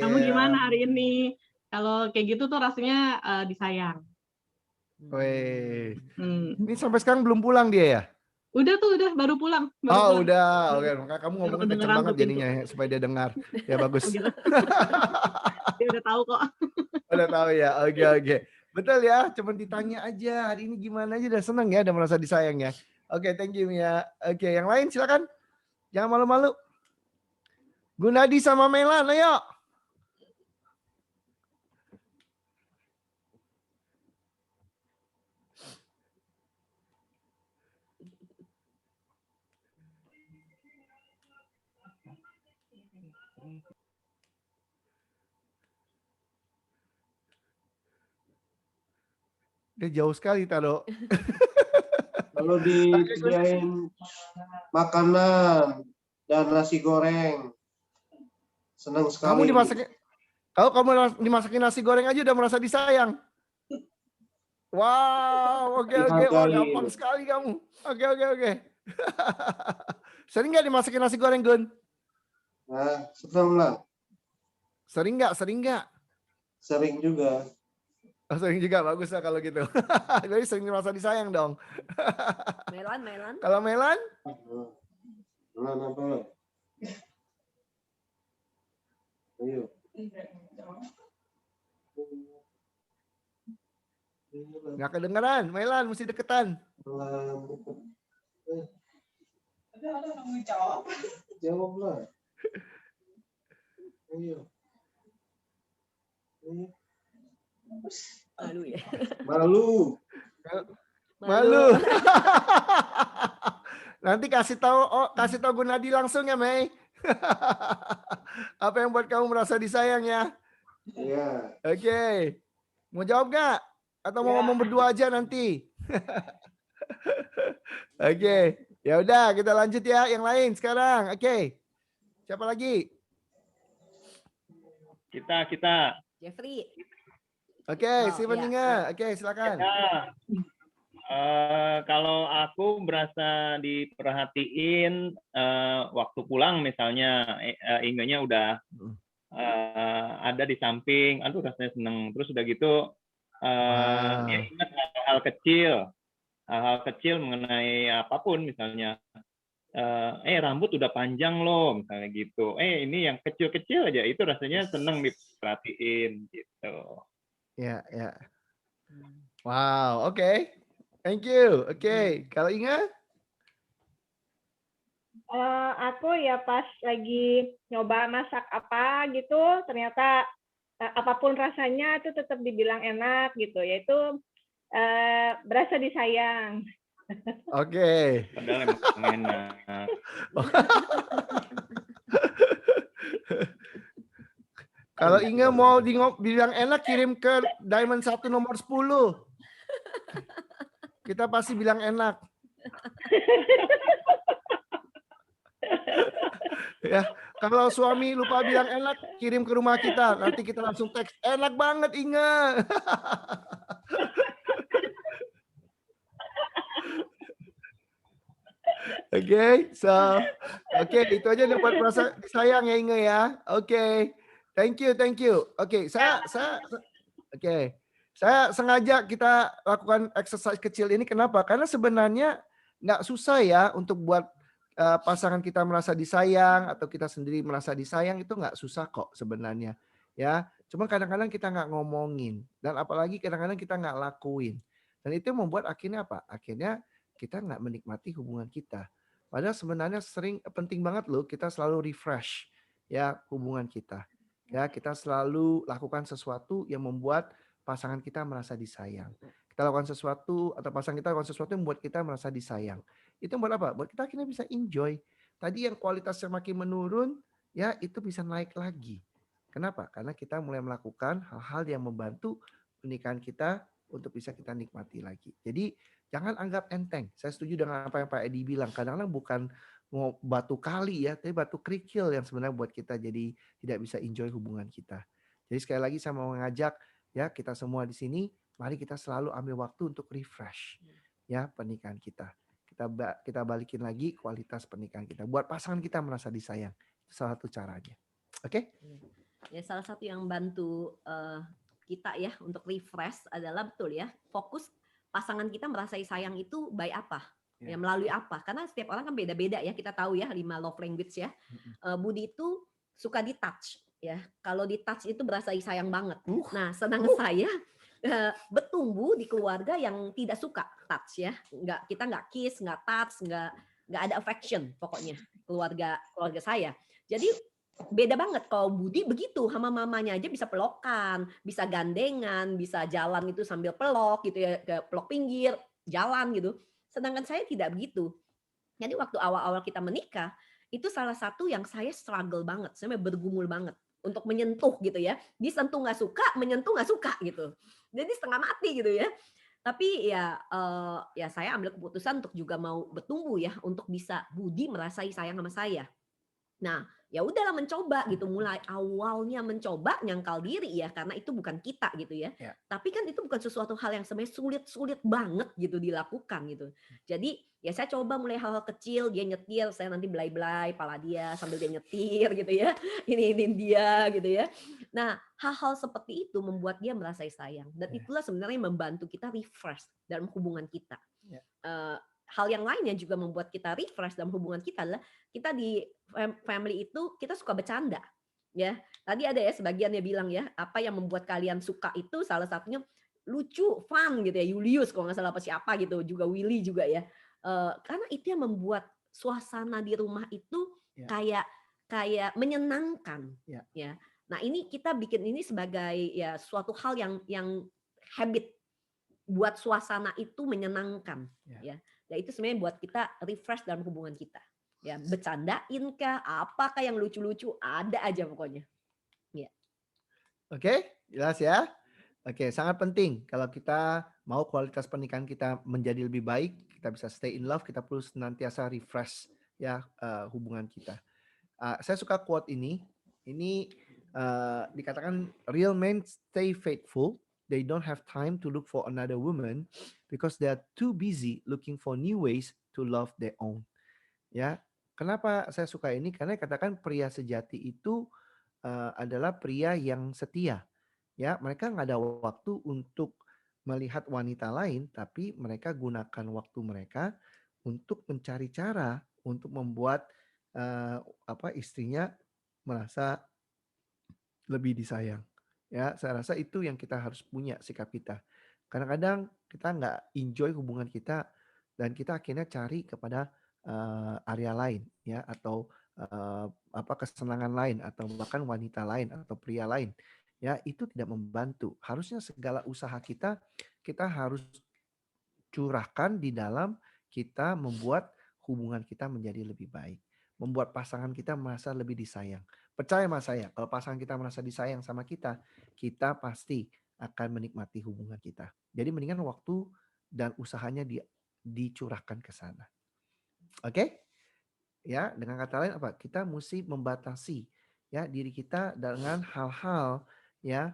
Kamu gimana hari ini? Kalau kayak gitu tuh rasanya disayang. Weh. Ini sampai sekarang belum pulang dia ya? Udah baru pulang. Udah. Oke, makanya kamu ngomongnya kenceng banget jadinya ya, supaya dia dengar. Ya bagus. Dia udah tahu kok. Udah tahu ya. Oke. Betul ya, cuman ditanya aja hari ini gimana aja udah seneng ya, udah merasa disayang ya. Oke, thank you Mia. Oke, yang lain silakan. Jangan malu-malu. Gunadi sama Melan, ayo. Dia jauh sekali, Taro. Kalau disediain makanan dan nasi goreng, senang sekali. Kamu dimasakin nasi goreng aja udah merasa disayang. Wow, oke. Wah, gampang sekali kamu. Oke. Sering nggak dimasakin nasi goreng, Gun? Nah, senang lah. Sering nggak? Sering juga. Sering juga, bagus lah kalau gitu. Jadi sering merasa disayang dong. Melan. Kalau Melan? Melan apa? Ayo. Nggak kedengeran, Melan mesti deketan. Jawablah. Ayo. Malu ya. Malu. Nanti kasih tahu Gunadi langsung ya, Mei. Apa yang buat kamu merasa disayang ya? Iya. Oke. Mau jawab nggak? Atau mau ngomong berdua aja nanti? Oke. Ya udah, kita lanjut ya yang lain sekarang. Oke. Siapa lagi? Kita. Jeffrey. Oke, Steven Inga. Oke, silakan. Ya, kalau aku berasa diperhatiin waktu pulang misalnya, Inganya udah ada di samping, aduh rasanya seneng. Terus udah gitu dia ingat hal-hal kecil mengenai apapun misalnya. Rambut udah panjang loh misalnya gitu. Ini yang kecil-kecil aja itu rasanya seneng diperhatiin gitu. Ya, ya. Wow, oke. Thank you. Oke, kalau Inga? Aku ya pas lagi nyoba masak apa gitu, ternyata apapun rasanya itu tetap dibilang enak gitu, yaitu berasa disayang. Oke. Padahal emang enak. Kalau Inga mau bilang enak, kirim ke Diamond 1 nomor 10. Kita pasti bilang enak. Ya, kalau suami lupa bilang enak, kirim ke rumah kita. Nanti kita langsung teks, enak banget Inga. Oke, itu aja buat merasa disayang ya Inga ya. Oke. Thank you. Oke, saya sengaja kita lakukan exercise kecil ini. Kenapa? Karena sebenarnya nggak susah ya untuk buat pasangan kita merasa disayang atau kita sendiri merasa disayang, itu nggak susah kok sebenarnya. Ya, cuma kadang-kadang kita nggak ngomongin dan apalagi kadang-kadang kita nggak lakuin. Dan itu membuat akhirnya apa? Akhirnya kita nggak menikmati hubungan kita. Padahal sebenarnya penting banget loh kita selalu refresh ya hubungan kita. Ya, kita selalu lakukan sesuatu yang membuat pasangan kita merasa disayang. Kita lakukan sesuatu atau pasangan kita lakukan sesuatu yang membuat kita merasa disayang. Itu buat apa? Buat kita akhirnya bisa enjoy. Tadi yang kualitasnya makin menurun, ya itu bisa naik lagi. Kenapa? Karena kita mulai melakukan hal-hal yang membantu pernikahan kita untuk bisa kita nikmati lagi. Jadi jangan anggap enteng. Saya setuju dengan apa yang Pak Edi bilang. Kadang-kadang bukan mau batu kali ya, tapi batu kerikil yang sebenarnya buat kita jadi tidak bisa enjoy hubungan kita. Jadi sekali lagi saya mau mengajak ya kita semua di sini, mari kita selalu ambil waktu untuk refresh ya pernikahan kita. Kita balikin lagi kualitas pernikahan kita. Buat pasangan kita merasa disayang. Itu salah satu caranya. Oke? Ya salah satu yang bantu kita ya untuk refresh adalah betul ya fokus pasangan kita merasa sayang itu by apa? Ya melalui apa? Karena setiap orang kan beda-beda ya. Kita tahu ya 5 love language ya. Budi itu suka di touch ya. Kalau di touch itu berasa sayang banget. Nah, sedangkan saya bertumbuh di keluarga yang tidak suka touch ya. Kita nggak kiss, nggak touch, nggak ada affection pokoknya keluarga saya. Jadi beda banget kalau Budi begitu sama mamanya aja bisa pelokan, bisa gandengan, bisa jalan itu sambil pelok gitu ya, ke pelok pinggir, jalan gitu. Sedangkan saya tidak begitu. Jadi waktu awal-awal kita menikah, itu salah satu yang saya struggle banget, saya bergumul banget untuk menyentuh gitu ya. Disentuh nggak suka, menyentuh nggak suka gitu. Jadi setengah mati gitu ya. Tapi ya saya ambil keputusan untuk juga mau bertumbuh ya, untuk bisa Budi merasai sayang sama saya. Nah, ya udahlah mencoba gitu, mulai awalnya mencoba nyangkal diri ya, karena itu bukan kita gitu ya. Tapi kan itu bukan sesuatu hal yang sebenarnya sulit banget gitu dilakukan gitu. Jadi ya saya coba mulai hal-hal kecil, dia nyetir, saya nanti belai-belai pala dia sambil dia nyetir gitu ya. Ini dia gitu ya. Nah, hal-hal seperti itu membuat dia merasa sayang, dan itulah sebenarnya membantu kita refresh dalam hubungan kita. Hal yang lainnya juga membuat kita refresh dalam hubungan kita adalah kita di family itu kita suka bercanda ya. Tadi ada ya sebagian yang bilang ya, apa yang membuat kalian suka itu salah satunya lucu, fun gitu ya. Julius kalau nggak salah apa siapa gitu, juga Willy juga ya. Karena itu yang membuat suasana di rumah itu kayak menyenangkan ya. Nah, ini kita bikin ini sebagai ya suatu hal yang habit buat suasana itu menyenangkan ya. Ya itu sebenarnya buat kita refresh dalam hubungan kita. Ya, bercandain kah, apakah yang lucu-lucu, ada aja pokoknya. Ya. Oke, jelas ya. Oke, sangat penting kalau kita mau kualitas pernikahan kita menjadi lebih baik, kita bisa stay in love, kita perlu senantiasa refresh ya hubungan kita. Saya suka quote ini. Ini dikatakan real men stay faithful. They don't have time to look for another woman because they are too busy looking for new ways to love their own. Ya, kenapa saya suka ini? Karena katakan pria sejati itu adalah pria yang setia. Ya, mereka nggak ada waktu untuk melihat wanita lain, tapi mereka gunakan waktu mereka untuk mencari cara untuk membuat istrinya merasa lebih disayang. Ya, saya rasa itu yang kita harus punya sikap kita. Kadang-kadang kita nggak enjoy hubungan kita dan kita akhirnya cari kepada area lain, ya, atau kesenangan lain, atau bahkan wanita lain atau pria lain. Ya, itu tidak membantu. Harusnya segala usaha kita harus curahkan di dalam kita membuat hubungan kita menjadi lebih baik, membuat pasangan kita merasa lebih disayang. Percaya sama saya, kalau pasangan kita merasa disayang sama kita pasti akan menikmati hubungan kita. Jadi mendingan waktu dan usahanya dicurahkan ke sana. Oke? Ya, dengan kata lain apa? Kita mesti membatasi ya diri kita dengan hal-hal ya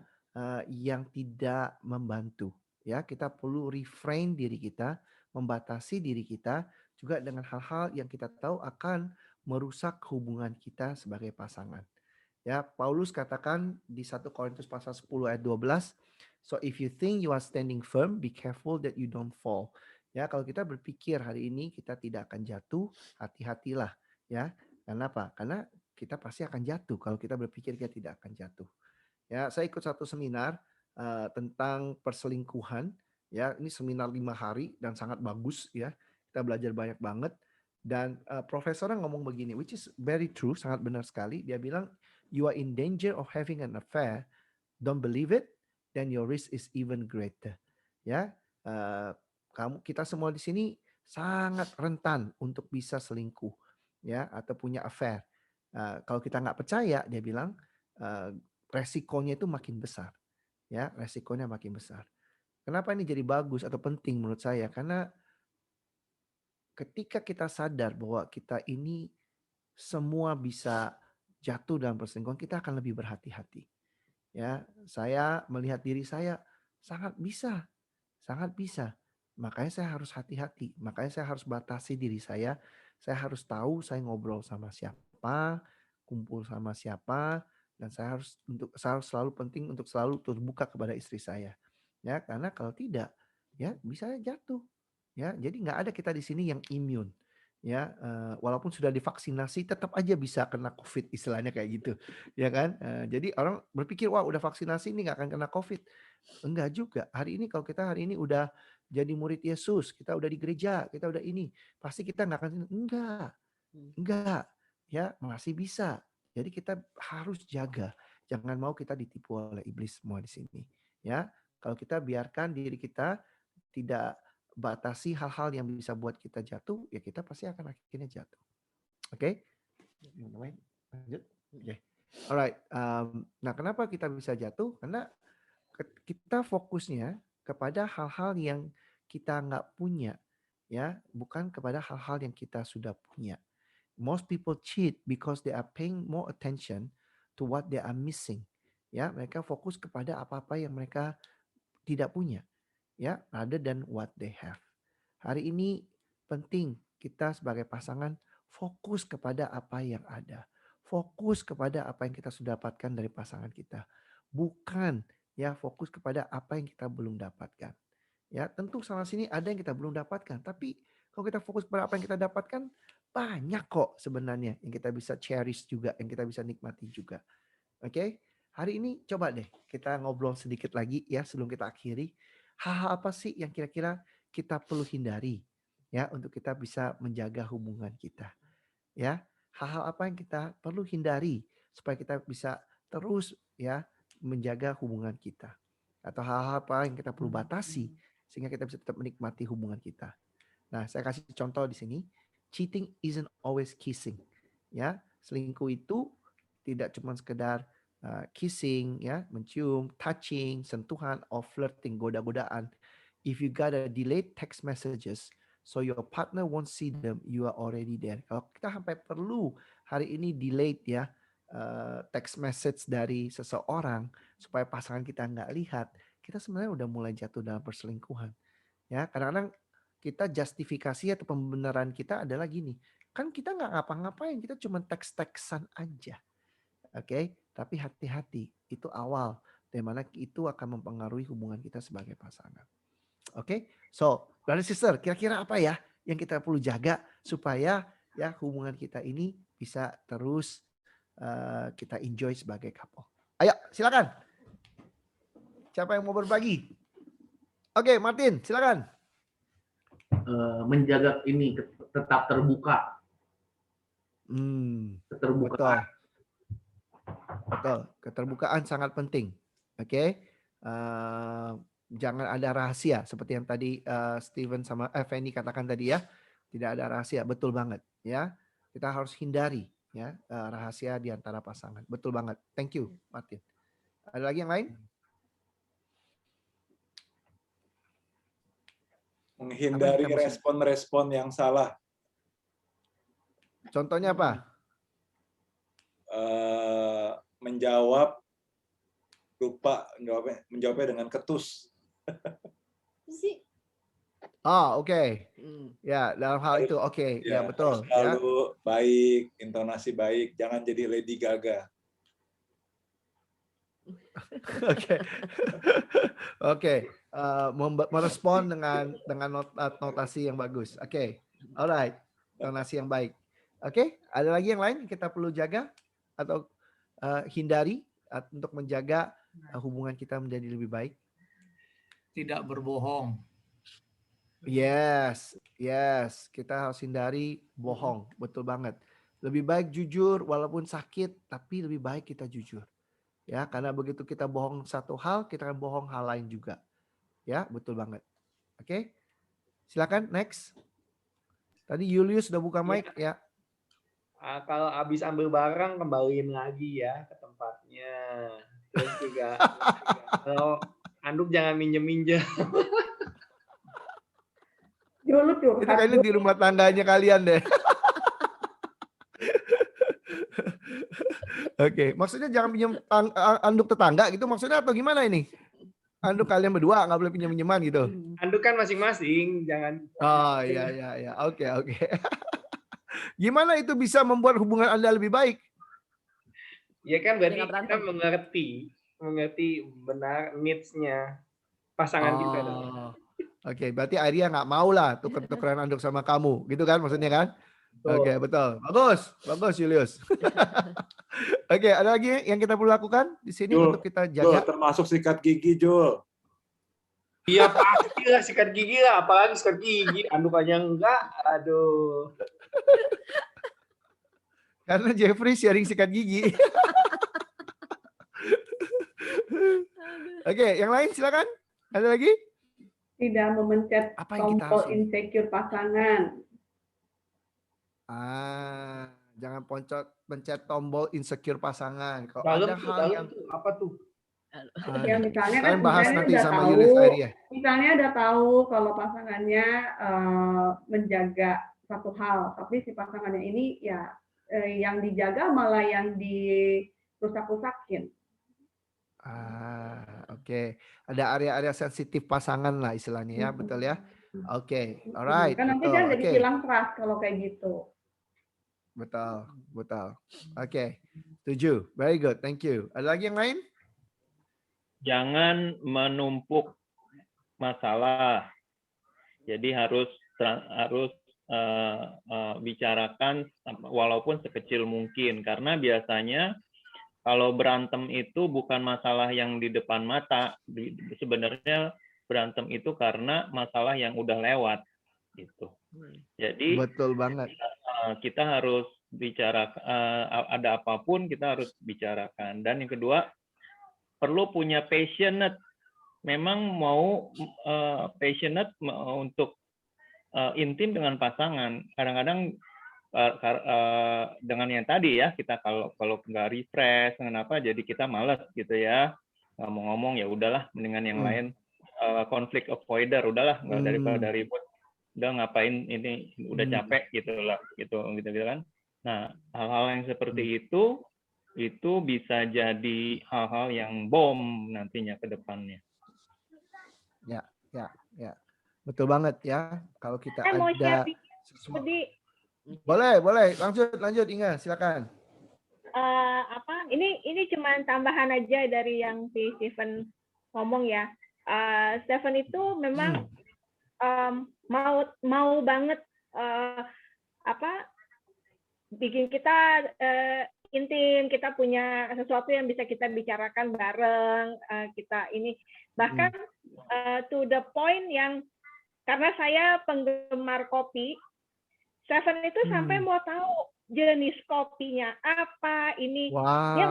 yang tidak membantu. Ya, kita perlu refrain diri kita, membatasi diri kita juga dengan hal-hal yang kita tahu akan merusak hubungan kita sebagai pasangan. Ya, Paulus katakan di 1 Korintus pasal 10 ayat 12, so if you think you are standing firm, be careful that you don't fall. Ya, kalau kita berpikir hari ini kita tidak akan jatuh, hati-hatilah ya. Kenapa? Karena kita pasti akan jatuh kalau kita berpikir kita tidak akan jatuh. Ya, saya ikut satu seminar tentang perselingkuhan. Ya, ini seminar 5 hari dan sangat bagus ya. Kita belajar banyak banget. Dan profesornya ngomong begini, which is very true, sangat benar sekali. Dia bilang, you are in danger of having an affair. Don't believe it, then your risk is even greater. Ya, kita semua di sini sangat rentan untuk bisa selingkuh, ya, atau punya affair. Kalau kita nggak percaya, dia bilang resikonya itu makin besar, ya, resikonya makin besar. Kenapa ini jadi bagus atau penting menurut saya? Karena ketika kita sadar bahwa kita ini semua bisa jatuh dalam perselingkuhan, kita akan lebih berhati-hati. Ya, saya melihat diri saya sangat bisa. Makanya saya harus hati-hati. Makanya saya harus batasi diri saya. Saya harus tahu saya ngobrol sama siapa, kumpul sama siapa, dan saya harus selalu penting untuk selalu terbuka kepada istri saya. Ya, karena kalau tidak, ya bisa jatuh. Ya, jadi nggak ada kita di sini yang imun. Ya, walaupun sudah divaksinasi tetap aja bisa kena COVID, istilahnya kayak gitu, ya kan? Jadi orang berpikir wah udah vaksinasi ini nggak akan kena COVID, enggak juga. Hari ini kalau kita hari ini udah jadi murid Yesus, kita udah di gereja, kita udah ini, pasti kita nggak akan enggak, ya masih bisa. Jadi kita harus jaga, jangan mau kita ditipu oleh iblis semua di sini, ya. Kalau kita biarkan diri kita tidak batasi hal-hal yang bisa buat kita jatuh, ya kita pasti akan akhirnya jatuh. Oke? Lanjut. Oke. Alright. Nah, kenapa kita bisa jatuh? Karena kita fokusnya kepada hal-hal yang kita nggak punya, ya, bukan kepada hal-hal yang kita sudah punya. Most people cheat because they are paying more attention to what they are missing. Ya, mereka fokus kepada apa-apa yang mereka tidak punya. Ya, rather than what they have. Hari ini penting kita sebagai pasangan fokus kepada apa yang ada. Fokus kepada apa yang kita sudah dapatkan dari pasangan kita. Bukan ya fokus kepada apa yang kita belum dapatkan. Ya, tentu sana sini ada yang kita belum dapatkan, tapi kalau kita fokus kepada apa yang kita dapatkan, banyak kok sebenarnya yang kita bisa cherish juga, yang kita bisa nikmati juga. Oke? Hari ini coba deh kita ngobrol sedikit lagi ya sebelum kita akhiri. Hal-hal apa sih yang kira-kira kita perlu hindari ya untuk kita bisa menjaga hubungan kita? Ya, hal-hal apa yang kita perlu hindari supaya kita bisa terus ya menjaga hubungan kita? Atau hal-hal apa yang kita perlu batasi sehingga kita bisa tetap menikmati hubungan kita? Nah, saya kasih contoh di sini. Cheating isn't always kissing. Ya, selingkuh itu tidak cuma sekedar kissing, ya, mencium, touching, sentuhan, or flirting, goda-godaan. If you got a delayed text messages, so your partner won't see them, you are already there. Kalau kita sampai perlu hari ini delayed ya text message dari seseorang supaya pasangan kita nggak lihat, kita sebenarnya udah mulai jatuh dalam perselingkuhan. Ya, kadang-kadang kita justifikasi atau pembenaran kita adalah gini, kan kita nggak ngapa-ngapain, kita cuma teks-teksan aja. Oke, tapi hati-hati, itu awal, di mana itu akan mempengaruhi hubungan kita sebagai pasangan. Oke, so brother sister, kira-kira apa ya yang kita perlu jaga supaya ya hubungan kita ini bisa terus kita enjoy sebagai couple. Ayo, silakan. Siapa yang mau berbagi? Oke, Martin, silakan. Menjaga ini tetap terbuka. Keterbukaan. Betul. Keterbukaan sangat penting. Oke. Jangan ada rahasia seperti yang tadi Steven sama Fanny katakan tadi ya. Tidak ada rahasia, betul banget ya. Kita harus hindari ya rahasia di antara pasangan. Betul banget. Thank you, Martin. Ada lagi yang lain? Menghindari respon-respon yang salah. Contohnya apa? Menjawab lupa menjawabnya dengan ketus. Oke. Ya, dalam hal itu oke. Ya, betul. Selalu baik, intonasi baik, jangan jadi Lady Gaga. Oke. Merespon dengan notasi yang bagus. Oke. Alright. Notasi yang baik. Oke, ada lagi yang lain kita perlu jaga atau hindari untuk menjaga hubungan kita menjadi lebih baik? Tidak berbohong. Yes. Kita harus hindari bohong. Betul banget. Lebih baik jujur walaupun sakit, tapi lebih baik kita jujur. Ya, karena begitu kita bohong satu hal, kita akan bohong hal lain juga. Ya, betul banget. Oke. Silakan next. Tadi Julius sudah buka mic ya. Kalau habis ambil barang kembaliin lagi ya ke tempatnya. Terus juga kalau anduk jangan minjem-minjem. Itu kayaknya di rumah tangganya kalian deh. Oke, maksudnya jangan pinjam anduk tetangga gitu maksudnya atau gimana ini? Anduk kalian berdua nggak boleh pinjam-pinjaman gitu? Anduk kan masing-masing, jangan. Oh iya. Oke. Gimana itu bisa membuat hubungan Anda lebih baik? Ya kan berarti kita mengerti benar needs-nya pasangan kita. Oke, berarti Arya nggak mau lah tuker-tukeran anduk sama kamu, gitu kan maksudnya kan? Oke, betul. Bagus Julius. Oke, ada lagi yang kita perlu lakukan di sini untuk kita jaga? Termasuk sikat gigi, Jul. Iya pasti lah sikat gigi lah, apalagi sikat gigi, anduk aja enggak, aduh. Karena Jeffrey sharing sikat gigi. Oke, yang lain silakan. Ada lagi? Tidak memencet tombol insecure pasangan. Jangan pencet tombol insecure pasangan. Kalau ada hal yang apa tuh? Ya misalnya kan bahas nanti udah sama tahu, Yulis Arya. misalnya udah tahu kalau pasangannya menjaga satu hal, tapi si pasangannya ini ya yang dijaga malah yang dirusak-rusakin. Oke. Ada area-area sensitif pasangan lah istilahnya ya, betul ya? Oke, alright. Kan nanti kan jadi hilang trust kalau kayak gitu. Betul. Oke, setuju. Very good, thank you. Ada lagi yang lain? Jangan menumpuk masalah. Jadi harus bicarakan walaupun sekecil mungkin, karena biasanya kalau berantem itu bukan masalah yang di depan mata, sebenarnya berantem itu karena masalah yang udah lewat gitu. Jadi betul banget. Kita harus bicara, ada apapun kita harus bicarakan. Dan yang kedua, perlu punya passionate. Memang mau passionate untuk intim dengan pasangan. Kadang-kadang dengan yang tadi ya, kita kalau nggak refresh dengan apa, jadi kita malas gitu ya. Nggak mau ngomong ya udahlah, mendingan yang lain. Konflik avoider, udahlah nggak daripada ribut. Udah ngapain ini, udah capek gitu lah, gitu kan. Nah, hal-hal yang seperti itu itu bisa jadi hal-hal yang bom nantinya ke depannya. Ya. Betul banget ya. Kalau kita Saya mau share ada dikit, Budi. boleh. Lanjut Inga, silakan. Ini cuma tambahan aja dari yang si Stephen ngomong ya. Stephen itu memang mau banget bikin kita intim, kita punya sesuatu yang bisa kita bicarakan bareng, kita ini bahkan to the point yang karena saya penggemar kopi, Stephen itu sampai mau tahu jenis kopinya apa, ini dia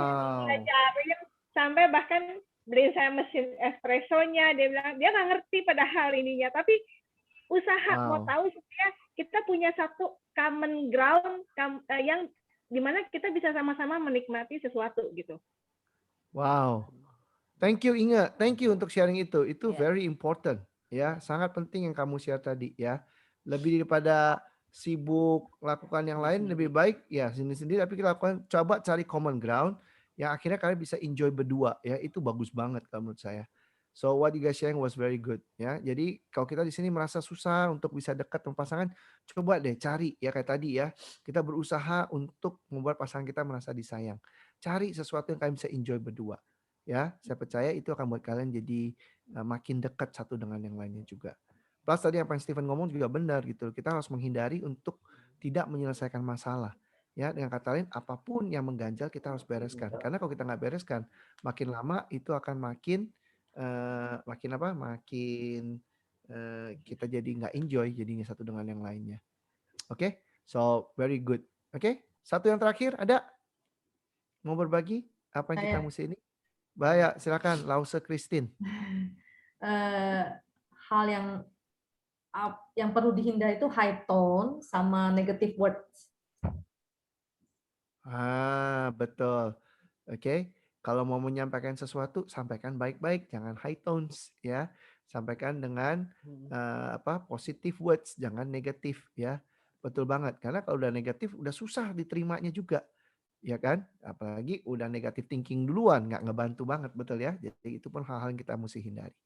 belajarin sampai bahkan beliin saya mesin espressonya, dia bilang dia nggak ngerti padahal ininya, tapi usaha mau tahu supaya kita punya satu common ground yang dimana kita bisa sama-sama menikmati sesuatu gitu. Wow, thank you Inga, thank you untuk sharing itu very important ya, sangat penting yang kamu share tadi ya. Lebih daripada sibuk lakukan yang lain, lebih baik ya sendiri-sendiri, tapi kita lakukan, coba cari common ground yang akhirnya kalian bisa enjoy berdua ya, itu bagus banget kalau menurut saya. So what you guys sharing was very good ya. Jadi kalau kita di sini merasa susah untuk bisa dekat dengan pasangan, coba deh cari ya kayak tadi ya. Kita berusaha untuk membuat pasangan kita merasa disayang. Cari sesuatu yang kalian bisa enjoy berdua. Ya, saya percaya itu akan buat kalian jadi makin dekat satu dengan yang lainnya juga. Plus tadi yang Stephen ngomong juga benar gitu. Kita harus menghindari untuk tidak menyelesaikan masalah. Ya, dengan kata lain apapun yang mengganjal kita harus bereskan. Karena kalau kita nggak bereskan, makin lama itu akan makin kita jadi nggak enjoy jadinya satu dengan yang lainnya. Oke, so very good. Oke, satu yang terakhir ada mau berbagi apa yang kita mesti ini? Bahaya, silakan Lause Christine. Hal yang perlu dihindari itu high tone sama negative words. Betul. Oke. Kalau mau menyampaikan sesuatu, sampaikan baik-baik, jangan high tones ya. Sampaikan dengan positive words, jangan negatif ya. Betul banget. Karena kalau udah negatif udah susah diterimanya juga. Ya kan? Apalagi udah negatif thinking duluan, nggak ngebantu banget, betul ya. Jadi itu pun hal-hal yang kita mesti hindari.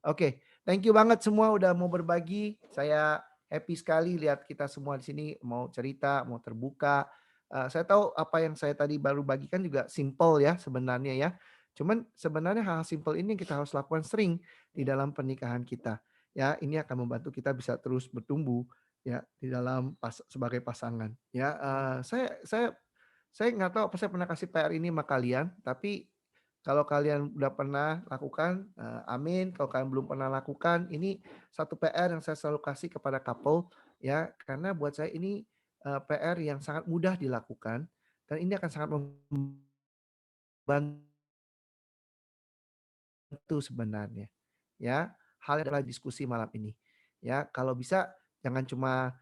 Oke, thank you banget semua udah mau berbagi. Saya happy sekali lihat kita semua di sini mau cerita, mau terbuka. Saya tahu apa yang saya tadi baru bagikan juga simple ya sebenarnya ya. Cuman sebenarnya hal simple ini kita harus lakukan sering di dalam pernikahan kita. Ya, ini akan membantu kita bisa terus bertumbuh ya di dalam sebagai pasangan. Ya, saya nggak tahu apa saya pernah kasih PR ini sama kalian, tapi kalau kalian udah pernah lakukan, amin. Kalau kalian belum pernah lakukan, ini satu PR yang saya selalu kasih kepada couple ya, karena buat saya ini PR yang sangat mudah dilakukan dan ini akan sangat membantu sebenarnya. Ya, hal adalah diskusi malam ini. Ya, kalau bisa jangan cuma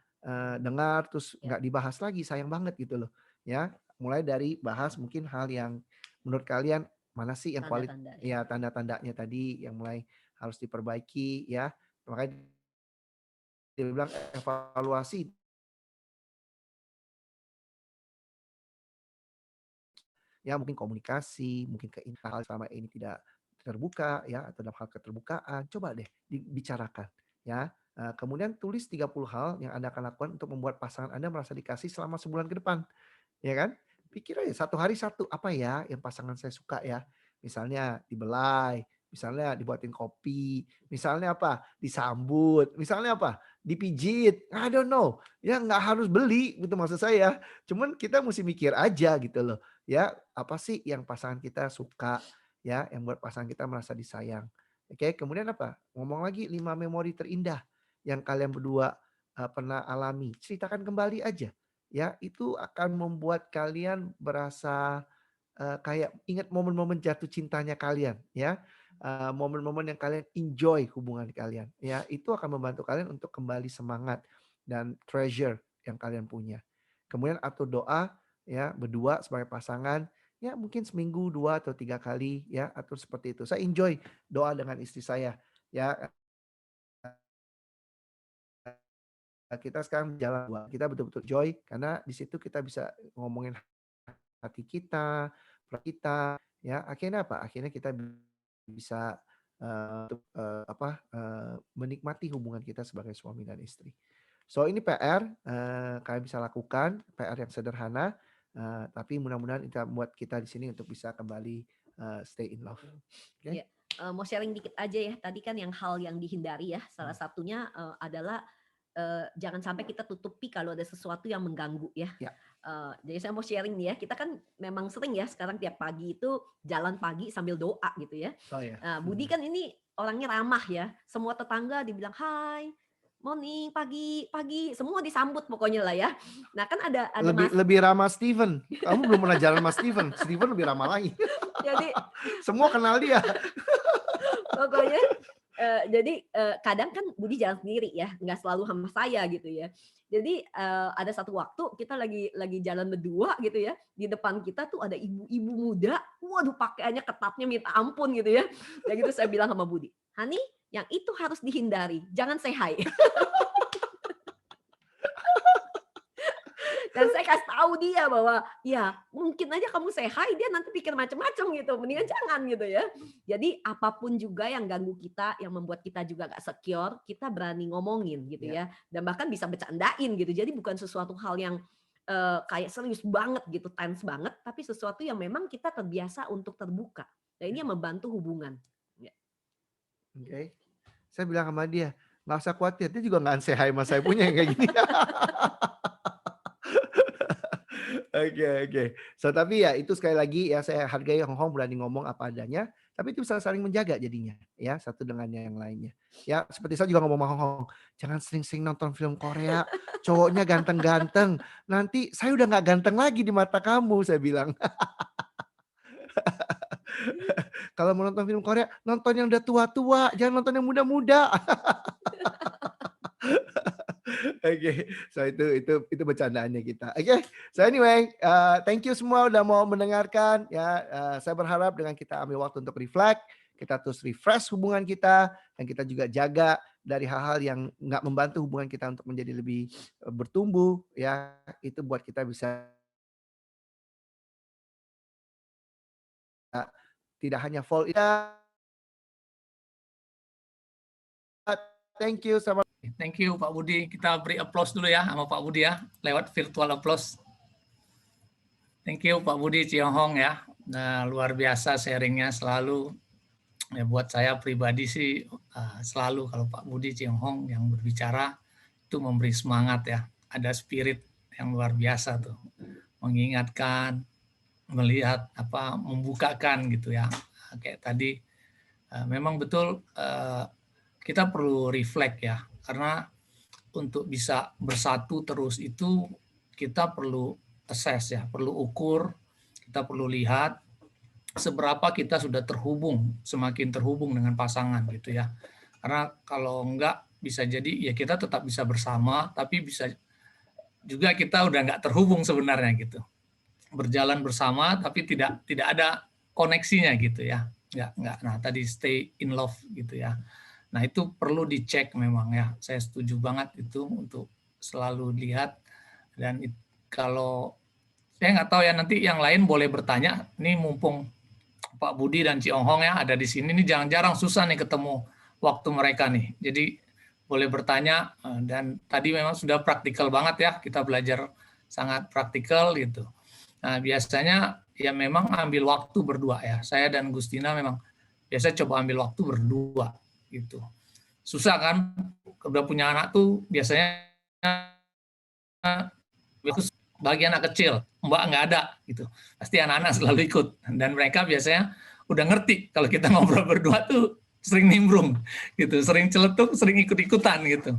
dengar terus nggak dibahas lagi, sayang banget gitu loh. Ya, mulai dari bahas mungkin hal yang menurut kalian mana sih yang tanda-tandanya tadi yang mulai harus diperbaiki ya. Makanya dia bilang evaluasi ya, mungkin komunikasi, mungkin hal selama ini tidak terbuka ya, atau dalam hal keterbukaan, coba deh dibicarakan ya. Kemudian tulis 30 hal yang Anda akan lakukan untuk membuat pasangan Anda merasa dikasih selama sebulan ke depan. Ya kan? Pikir aja satu hari satu, apa ya yang pasangan saya suka ya. Misalnya dibelai, misalnya dibuatin kopi, misalnya apa? Disambut, misalnya apa? Dipijit, I don't know. Ya nggak harus beli gitu maksud saya. Cuman kita mesti mikir aja gitu loh. Ya, apa sih yang pasangan kita suka ya, yang buat pasangan kita merasa disayang. Oke, kemudian apa? Ngomong lagi 5 memori terindah yang kalian berdua pernah alami. Ceritakan kembali aja. Ya, itu akan membuat kalian berasa kayak ingat momen-momen jatuh cintanya kalian ya. Momen-momen yang kalian enjoy hubungan kalian ya, itu akan membantu kalian untuk kembali semangat dan treasure yang kalian punya. Kemudian atur doa ya berdua sebagai pasangan ya, mungkin seminggu 2 atau 3 kali ya, atur seperti itu. Saya enjoy doa dengan istri saya ya. Kita sekarang jalan, kita betul-betul joy karena di situ kita bisa ngomongin hati kita, kita, ya akhirnya apa? Akhirnya kita bisa menikmati hubungan kita sebagai suami dan istri. So ini PR kalian bisa lakukan, PR yang sederhana, tapi mudah-mudahan itu buat kita di sini untuk bisa kembali stay in love. Okay? Ya, mau sharing dikit aja ya. Tadi kan yang hal yang dihindari ya. Salah satunya adalah jangan sampai kita tutupi kalau ada sesuatu yang mengganggu ya. Jadi saya mau sharing nih ya. Kita kan memang sering ya sekarang tiap pagi itu jalan pagi sambil doa gitu ya. Oh, ya. Budi kan ini orangnya ramah ya. Semua tetangga dibilang hai, morning, pagi, semua disambut pokoknya lah ya. Nah kan ada lebih ramah Steven. Kamu belum pernah jalan sama Steven. Steven lebih ramah lagi. Jadi semua kenal dia. Pokoknya jadi kadang kan Budi jalan sendiri ya, nggak selalu sama saya gitu ya. Jadi ada satu waktu kita lagi jalan berdua gitu ya, di depan kita tuh ada ibu-ibu muda, waduh pakaiannya ketatnya minta ampun gitu ya. Ya gitu saya bilang sama Budi, Hani, yang itu harus dihindari, jangan say hi. Dan saya kasih tahu dia bahwa ya mungkin aja kamu say hi, dia nanti pikir macam-macam gitu, mendingan jangan gitu ya. Jadi apapun juga yang ganggu kita, yang membuat kita juga gak secure, kita berani ngomongin gitu ya. Dan bahkan bisa bercandain gitu, jadi bukan sesuatu hal yang kayak serius banget gitu, tense banget, tapi sesuatu yang memang kita terbiasa untuk terbuka. Dan ini yang membantu hubungan. Oke. Saya bilang sama dia, nggak usah khawatir, dia juga nggak say hi sama saya punya yang kayak gini. Oke. So tapi ya itu sekali lagi ya saya hargai Hong Hong berani ngomong apa adanya, tapi itu bisa saling menjaga jadinya ya satu dengan yang lainnya. Ya seperti saya juga ngomong sama Hong Hong, jangan sering-sering nonton film Korea, cowoknya ganteng-ganteng. Nanti saya udah nggak ganteng lagi di mata kamu, saya bilang. Kalau mau nonton film Korea, nonton yang udah tua-tua, jangan nonton yang muda-muda. Oke, so itu bercandaannya kita. Oke, so anyway, thank you semua udah mau mendengarkan ya. Saya berharap dengan kita ambil waktu untuk reflect, kita terus refresh hubungan kita, dan kita juga jaga dari hal-hal yang nggak membantu hubungan kita untuk menjadi lebih bertumbuh ya. Itu buat kita bisa tidak hanya fall. Thank you sama. Thank you Pak Budi. Kita beri applause dulu ya sama Pak Budi ya, lewat virtual applause. Thank you Pak Budi Ciong ya. Nah, luar biasa sharingnya selalu. Ya, buat saya pribadi sih selalu kalau Pak Budi Ciong yang berbicara itu memberi semangat ya. Ada spirit yang luar biasa tuh. Mengingatkan, melihat membukakan gitu ya. Kayak tadi memang betul kita perlu reflect ya, karena untuk bisa bersatu terus itu kita perlu assess ya, perlu ukur, kita perlu lihat seberapa kita sudah terhubung, semakin terhubung dengan pasangan gitu ya. Karena kalau enggak bisa jadi ya kita tetap bisa bersama, tapi bisa juga kita udah enggak terhubung sebenarnya gitu. Berjalan bersama tapi tidak ada koneksinya gitu ya. Enggak. Nah, tadi stay in love gitu ya. Nah, itu perlu dicek memang ya. Saya setuju banget itu untuk selalu lihat. Dan kalau saya nggak tahu ya, nanti yang lain boleh bertanya. Ini mumpung Pak Budi dan Ciong Hong ya ada di sini. Ini jarang-jarang susah nih ketemu waktu mereka nih. Jadi boleh bertanya. Dan tadi memang sudah praktikal banget ya. Kita belajar sangat praktikal gitu. Nah, biasanya ya memang ambil waktu berdua ya. Saya dan Gustina memang biasa coba ambil waktu berdua gitu. Susah kan, udah punya anak tuh biasanya bagi anak kecil, mbak nggak ada gitu, pasti anak-anak selalu ikut, dan mereka biasanya udah ngerti kalau kita ngobrol berdua tuh sering nimbrung gitu, sering celetuk, sering ikut-ikutan gitu.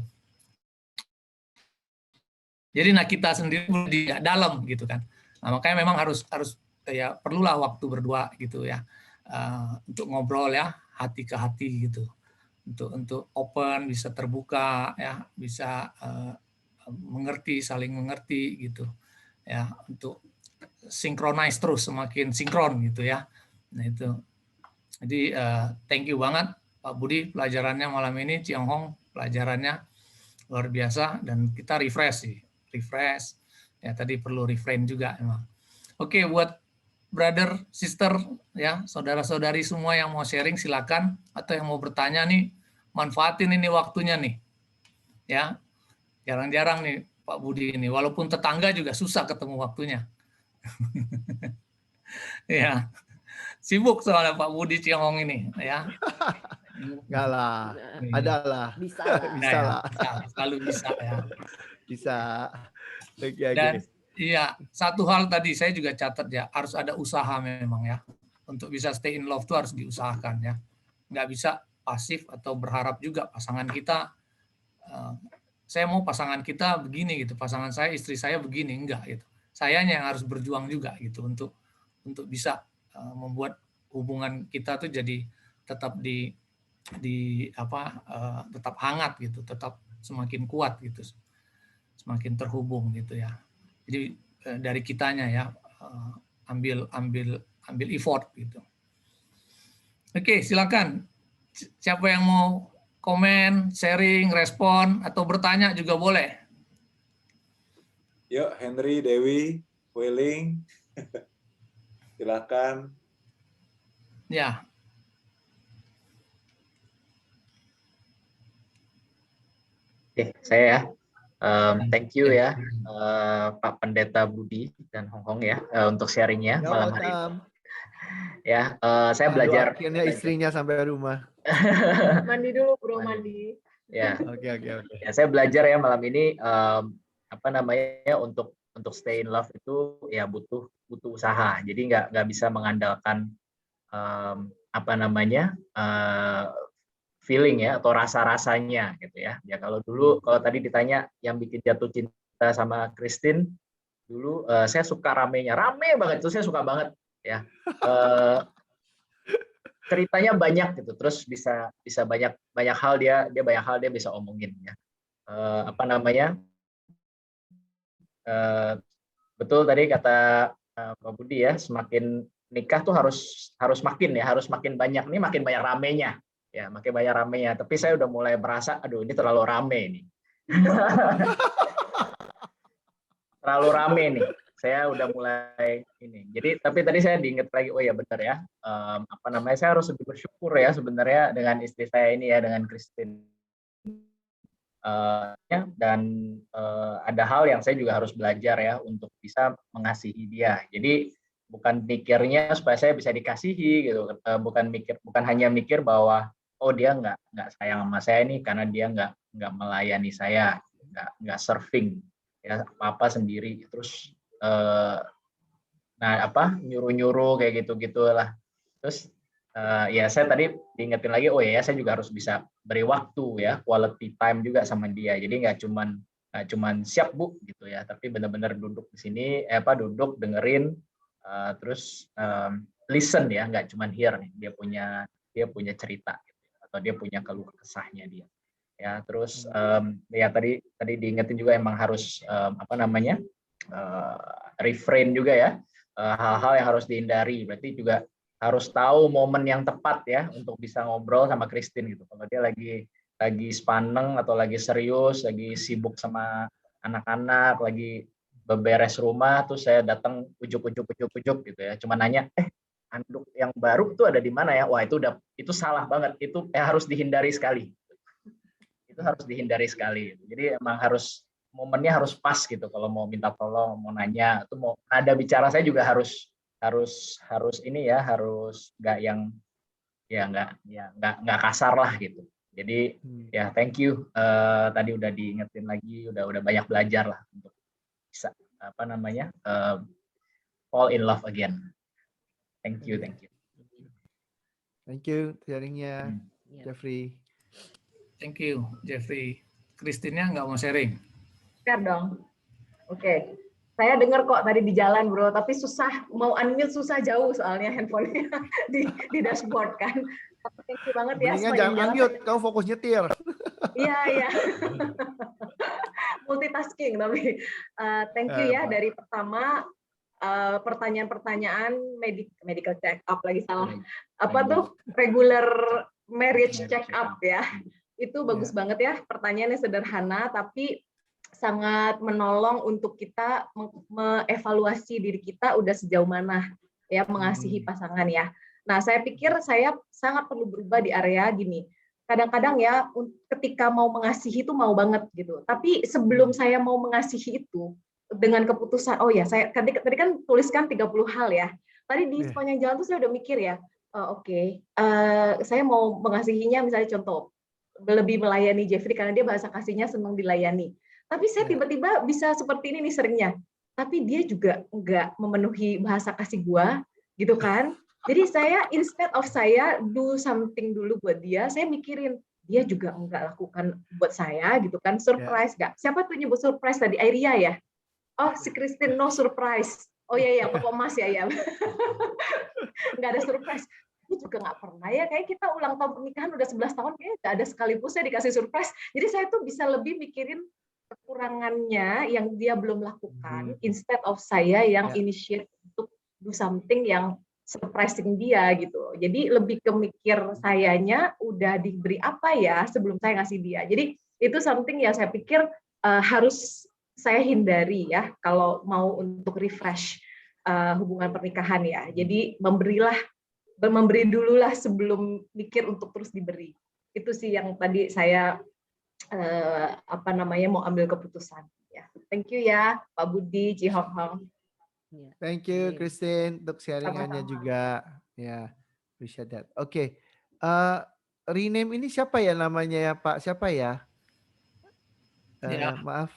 Jadi kita sendiri di dalam gitu kan. Nah, makanya memang harus ya perlulah waktu berdua gitu ya, untuk ngobrol ya, hati ke hati gitu. Untuk open, bisa terbuka ya, bisa mengerti, saling mengerti gitu ya, untuk synchronize terus, semakin sinkron gitu ya. Nah itu, jadi thank you banget Pak Budi pelajarannya malam ini, Ciong Hong pelajarannya luar biasa, dan kita refresh ya, tadi perlu refrain juga emang. Oke, buat brother, sister, ya, saudara-saudari semua yang mau sharing silakan, atau yang mau bertanya nih, manfaatin ini waktunya nih, ya. Jarang-jarang nih Pak Budi ini, walaupun tetangga juga susah ketemu waktunya. Ya, sibuk soalnya Pak Budi Ciong ini, ya. Enggak lah, ada lah. Bisa. Bisa lah. Selalu bisa ya. Bisa. Oke. Dan iya, satu hal tadi saya juga catat ya, harus ada usaha memang ya. Untuk bisa stay in love itu harus diusahakan ya. Nggak bisa pasif atau berharap juga pasangan kita, saya mau pasangan kita begini gitu, pasangan saya, istri saya begini, enggak gitu. Sayanya yang harus berjuang juga gitu untuk bisa membuat hubungan kita tuh jadi tetap tetap hangat gitu, tetap semakin kuat gitu, semakin terhubung gitu ya. Jadi dari kitanya ya, ambil effort gitu. Oke, silakan. Siapa yang mau komen, sharing, respon, atau bertanya juga boleh. Yuk, Henry, Dewi, Weling, silakan. Ya. Oke, saya ya. Thank you ya, Pak Pendeta Budi dan Hong Hong ya, untuk sharingnya malam hari ini. Ya, saya belajar. Akhirnya istrinya sampai rumah. Mandi dulu, bro, mandi. Ya. Oke. Ya, saya belajar ya malam ini, untuk stay in love itu ya butuh usaha. Jadi nggak bisa mengandalkan feeling ya atau rasa-rasanya gitu ya. Ya kalau tadi ditanya yang bikin jatuh cinta sama Christine, dulu saya suka rame banget, itu saya suka banget ya. Ceritanya banyak gitu, terus bisa banyak hal dia banyak hal dia bisa omongin ya. Betul tadi kata Pak Budi ya, semakin nikah tuh harus makin banyak nih, makin banyak ramenya. Ya, makin banyak ramenya. Tapi saya udah mulai merasa, aduh ini terlalu rame nih. Terlalu rame nih. Saya udah mulai ini. Tapi tadi saya diingat lagi, oh ya benar ya. Saya harus lebih bersyukur ya sebenarnya dengan istri saya ini ya, dengan Christine. Dan ada hal yang saya juga harus belajar ya untuk bisa mengasihi dia. Jadi bukan mikirnya supaya saya bisa dikasihi gitu. Bukan hanya mikir bahwa oh dia nggak sayang sama saya nih karena dia nggak melayani saya, nggak serving ya apa sendiri. Terus nyuruh kayak gitu-gitulah. Terus ya saya tadi diingetin lagi, oh ya saya juga harus bisa beri waktu ya, quality time juga sama dia. Jadi nggak cuman siap Bu gitu ya, tapi benar-benar duduk di sini, duduk dengerin, terus listen ya, nggak cuman hear nih. Dia punya cerita gitu, atau dia punya keluh kesahnya dia. Ya terus ya tadi diingetin juga emang harus refrain juga ya, hal-hal yang harus dihindari. Berarti juga harus tahu momen yang tepat ya untuk bisa ngobrol sama Christine gitu. Kalau dia lagi sepaneng atau lagi serius, lagi sibuk sama anak-anak, lagi beberes rumah, tuh saya datang ujuk-ujuk gitu ya. Cuma nanya, anduk yang baru tuh ada di mana ya? Wah itu salah banget. Itu harus dihindari sekali. Itu harus dihindari sekali. Jadi emang momennya harus pas gitu. Kalau mau minta tolong, mau nanya, atau mau nada bicara saya juga harus ini ya, harus nggak kasar lah gitu. Jadi ya thank you, tadi udah diingetin lagi, udah banyak belajar lah untuk bisa fall in love again. Thank you. Thank you sharingnya, Jeffrey. Thank you, Jeffrey. Christine-nya nggak mau sharing? Share dong. Oke. Saya dengar kok tadi di jalan, bro, tapi susah, mau unmute susah jauh soalnya handphonenya di dashboard kan. Thank you banget ya. Mendingan jangan unmute, kau fokus nyetir. Iya. Multitasking tapi thank you ya dari pertama pertanyaan-pertanyaan medical check up lagi salah. Regular marriage check up ya. Itu bagus banget ya, pertanyaannya sederhana tapi sangat menolong untuk kita mengevaluasi diri kita udah sejauh mana ya, mengasihi pasangan ya. Nah, saya pikir saya sangat perlu berubah di area gini. Kadang-kadang ya ketika mau mengasihi itu mau banget gitu. Tapi sebelum saya mau mengasihi itu dengan keputusan, oh ya saya tadi kan tuliskan 30 hal ya. Tadi di sepanjang jalan tuh saya udah mikir ya, saya mau mengasihinya misalnya contoh lebih melayani Jeffrey karena dia bahasa kasihnya senang dilayani. Tapi saya tiba-tiba bisa seperti ini nih seringnya. Tapi dia juga enggak memenuhi bahasa kasih gua gitu kan. Jadi saya instead of saya do something dulu buat dia, saya mikirin dia juga enggak lakukan buat saya gitu kan, surprise enggak. Siapa tuh nyebut surprise tadi? Airia ya? Oh, si Christine no surprise. Oh iya Papa Mas ya. Enggak ada surprise. Itu juga enggak pernah ya, kayak kita ulang tahun pernikahan udah 11 tahun kayaknya enggak ada sekalipun saya dikasih surprise. Jadi saya tuh bisa lebih mikirin kekurangannya yang dia belum lakukan instead of saya yang initiate untuk do something yang surprising dia gitu. Jadi lebih ke mikir sayanya udah diberi apa ya sebelum saya ngasih dia. Jadi itu something yang saya pikir harus saya hindari ya kalau mau untuk refresh hubungan pernikahan ya. Jadi memberi dululah sebelum mikir untuk terus diberi. Itu sih yang tadi saya mau ambil keputusan. Ya. Thank you ya Pak Budi, Ci Hong Hong. Thank you, Christine, untuk sharingannya juga. Ya, appreciate that. Oke, rename ini siapa ya namanya ya Pak? Siapa ya? Maaf,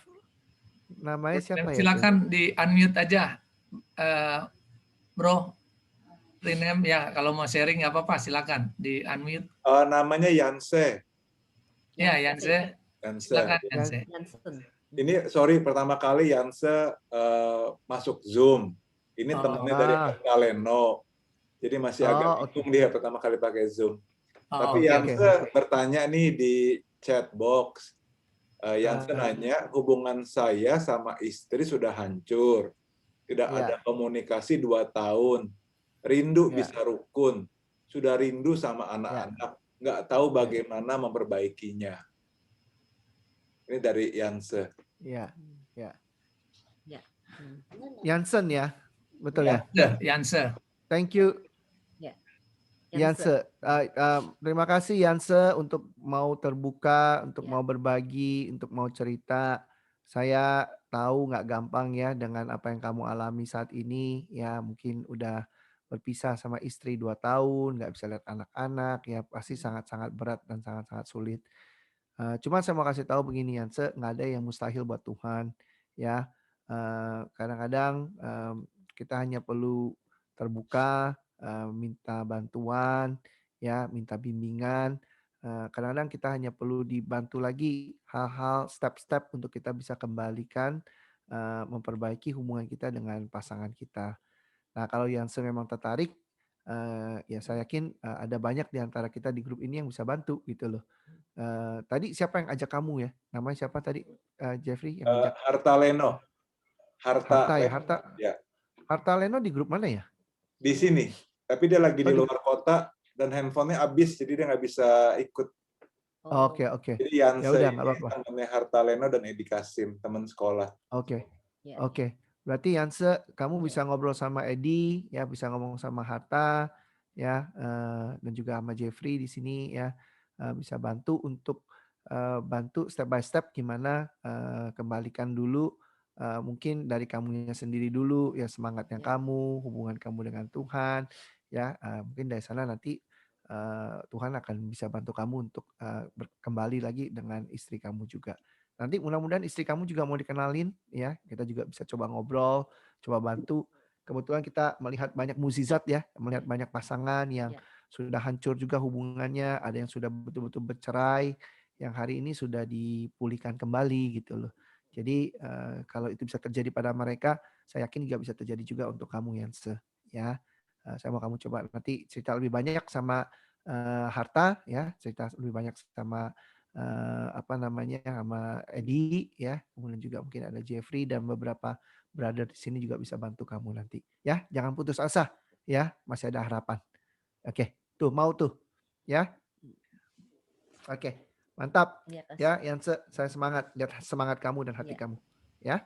namanya siapa ya? Silakan di unmute aja, Bro. Rename ya, kalau mau sharing nggak apa-apa, silakan di unmute. Namanya Yanse. Ya, Yanse. Silakan Yanse. Ini sorry pertama kali Yanse masuk Zoom. Ini temannya dari Hartaleno. Jadi masih agak bingung dia pertama kali pakai Zoom. Tapi Yanse bertanya nih di chat box. Yanse nanya, hubungan saya sama istri sudah hancur. Tidak ada komunikasi 2 tahun. Rindu bisa rukun. Sudah rindu sama anak-anak. Nggak tahu bagaimana memperbaikinya. Ini dari Yanse. Ya. Yansen ya, betul ya? Yanse. Thank you. Yanse. Terima kasih Yanse untuk mau terbuka, untuk mau berbagi, untuk mau cerita. Saya tahu nggak gampang ya dengan apa yang kamu alami saat ini. Ya mungkin udah berpisah sama istri 2 tahun, nggak bisa lihat anak-anak. Ya pasti sangat-sangat berat dan sangat-sangat sulit. Cuma saya mau kasih tahu begini Yanse, nggak ada yang mustahil buat Tuhan ya. Kadang-kadang kita hanya perlu terbuka, minta bantuan ya, minta bimbingan. Kadang-kadang kita hanya perlu dibantu lagi hal-hal step-step untuk kita bisa kembalikan memperbaiki hubungan kita dengan pasangan kita. Nah kalau Yanse memang tertarik, ya saya yakin ada banyak di antara kita di grup ini yang bisa bantu gitu loh. Tadi siapa yang ajak kamu ya? Namanya siapa tadi, Jeffrey? Yang ajak? Hartaleno. Harta ya, Harta. Ya. Hartaleno di grup mana ya? Di sini. Tapi dia lagi di luar kota dan handphonenya habis, jadi dia nggak bisa ikut. Oke. Jadi Yanse Ya udah, ini nggak apa-apa. temannya Hartaleno dan Edi Kasim, teman sekolah. Oke. Berarti Yanse, kamu bisa ngobrol sama Edi, ya bisa ngomong sama Harta, ya, dan juga sama Jeffrey di sini ya. Bisa bantu untuk bantu step by step gimana kembalikan dulu mungkin dari kamunya sendiri dulu ya, semangatnya kamu, hubungan kamu dengan Tuhan ya, mungkin dari sana nanti Tuhan akan bisa bantu kamu untuk kembali lagi dengan istri kamu juga. Nanti mudah-mudahan istri kamu juga mau dikenalin ya, kita juga bisa coba ngobrol, coba bantu. Kebetulan kita melihat banyak mukjizat ya, melihat banyak pasangan yang sudah hancur juga hubungannya, ada yang sudah betul-betul bercerai, yang hari ini sudah dipulihkan kembali gitu loh. Jadi kalau itu bisa terjadi pada mereka, saya yakin juga bisa terjadi juga untuk kamu Yanse ya. Saya mau kamu coba nanti cerita lebih banyak sama Harta ya, cerita lebih banyak sama sama Edi ya, kemudian juga mungkin ada Jeffrey dan beberapa brother di sini juga bisa bantu kamu nanti ya. Jangan putus asa ya, masih ada harapan. Oke, tuh mau tuh ya. Oke, mantap ya Yanse, saya semangat lihat semangat kamu dan hati kamu ya.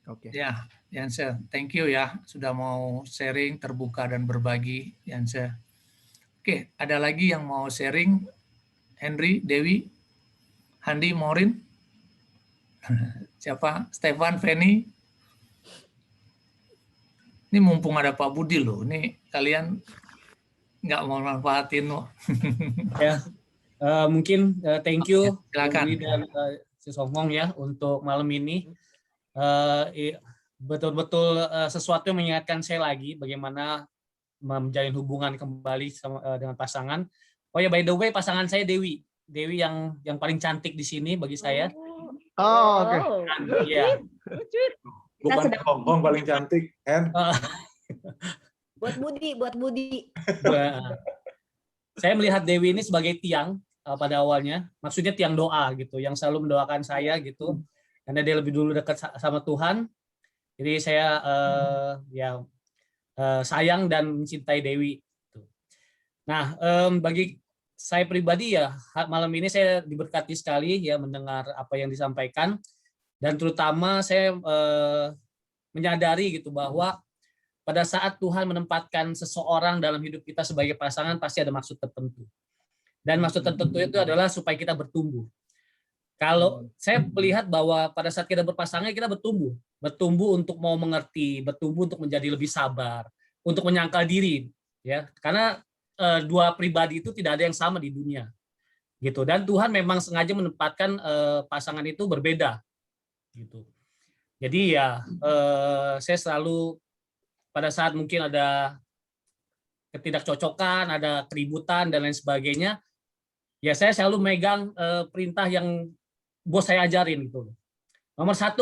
Oke. Ya, Yanse, thank you ya sudah mau sharing, terbuka dan berbagi, Yanse. Oke, ada lagi yang mau sharing? Henry, Dewi, Handi, Morin? Siapa? Stefan, Feni? Ini mumpung ada Pak Budi loh, ini kalian nggak mau manfaatin loh. Ya, mungkin thank you silakan. Budi dan si Songhong ya untuk malam ini. Betul-betul sesuatu yang mengingatkan saya lagi bagaimana menjalin hubungan kembali dengan pasangan. Oh ya, by the way, pasangan saya Dewi yang paling cantik di sini bagi saya. Oh, oke. Iya. Bukan Songhong paling cantik, kan? Buat Budi. Saya melihat Dewi ini sebagai tiang pada awalnya, maksudnya tiang doa gitu, yang selalu mendoakan saya gitu, karena dia lebih dulu dekat sama Tuhan. Jadi saya sayang dan mencintai Dewi. Nah, bagi saya pribadi ya, malam ini saya diberkati sekali ya mendengar apa yang disampaikan, dan terutama saya menyadari gitu bahwa pada saat Tuhan menempatkan seseorang dalam hidup kita sebagai pasangan pasti ada maksud tertentu. Dan maksud tertentu itu adalah supaya kita bertumbuh. Kalau saya melihat bahwa pada saat kita berpasangan kita bertumbuh untuk mau mengerti, bertumbuh untuk menjadi lebih sabar, untuk menyangkal diri, ya. Karena dua pribadi itu tidak ada yang sama di dunia, gitu. Dan Tuhan memang sengaja menempatkan pasangan itu berbeda, gitu. Jadi ya saya selalu pada saat mungkin ada ketidakcocokan, ada keributan dan lain sebagainya, ya saya selalu megang perintah yang bos saya ajarin gitu. Nomor 1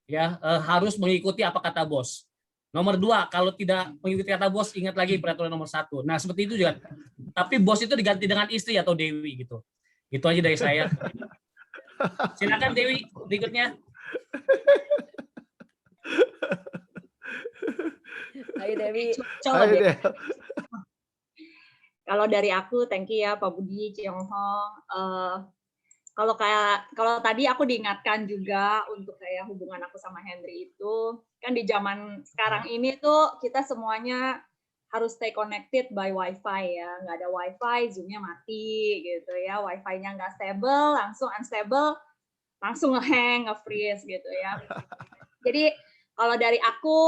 ya harus mengikuti apa kata bos. Nomor 2, kalau tidak mengikuti kata bos, ingat lagi peraturan nomor 1. Nah seperti itu juga. Tapi bos itu diganti dengan istri atau Dewi gitu. Itu aja dari saya. Silakan Dewi berikutnya. Ayo Dewi. Kalau dari aku, thank you ya Pak Budi, Ciong-hong. Kalau tadi aku diingatkan juga untuk kayak hubungan aku sama Henry itu, kan di zaman sekarang ini tuh kita semuanya harus stay connected by Wi-Fi ya. Nggak ada Wi-Fi, Zoom-nya mati gitu ya. Wi-Fi-nya nggak stable, langsung unstable, langsung nge-hang, nge-freeze gitu ya. Jadi kalau dari aku,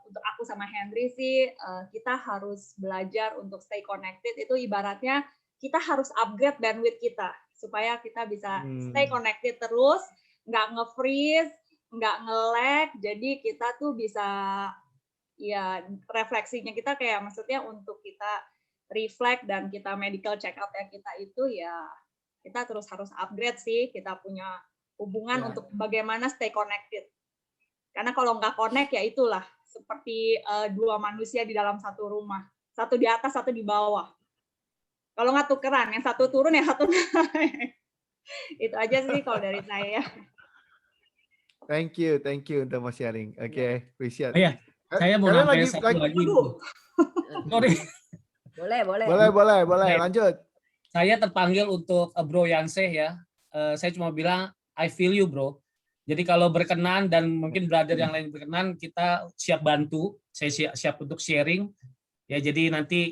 untuk aku sama Henry sih, kita harus belajar untuk stay connected. Itu ibaratnya kita harus upgrade bandwidth kita supaya kita bisa stay connected terus, nggak nge-freeze, nggak nge-lag. Jadi kita tuh bisa, ya refleksinya kita kayak maksudnya untuk kita reflect dan kita medical check up ya kita itu ya kita terus harus upgrade sih. Kita punya hubungan untuk bagaimana stay connected. Karena kalau nggak connect ya itulah seperti dua manusia di dalam satu rumah, satu di atas, satu di bawah. Kalau nggak tukeran, yang satu turun, yang satu naik. Itu aja sih kalau dari saya. Thank you untuk mau sharing. Oke, appreciate. Iya, saya mau nambahin satu lagi. Sorry. Boleh, lanjut. Saya terpanggil untuk Bro Yanseh ya. Saya cuma bilang I feel you bro. Jadi kalau berkenan dan mungkin brother yang lain berkenan, kita siap bantu. Saya siap untuk sharing. Ya jadi nanti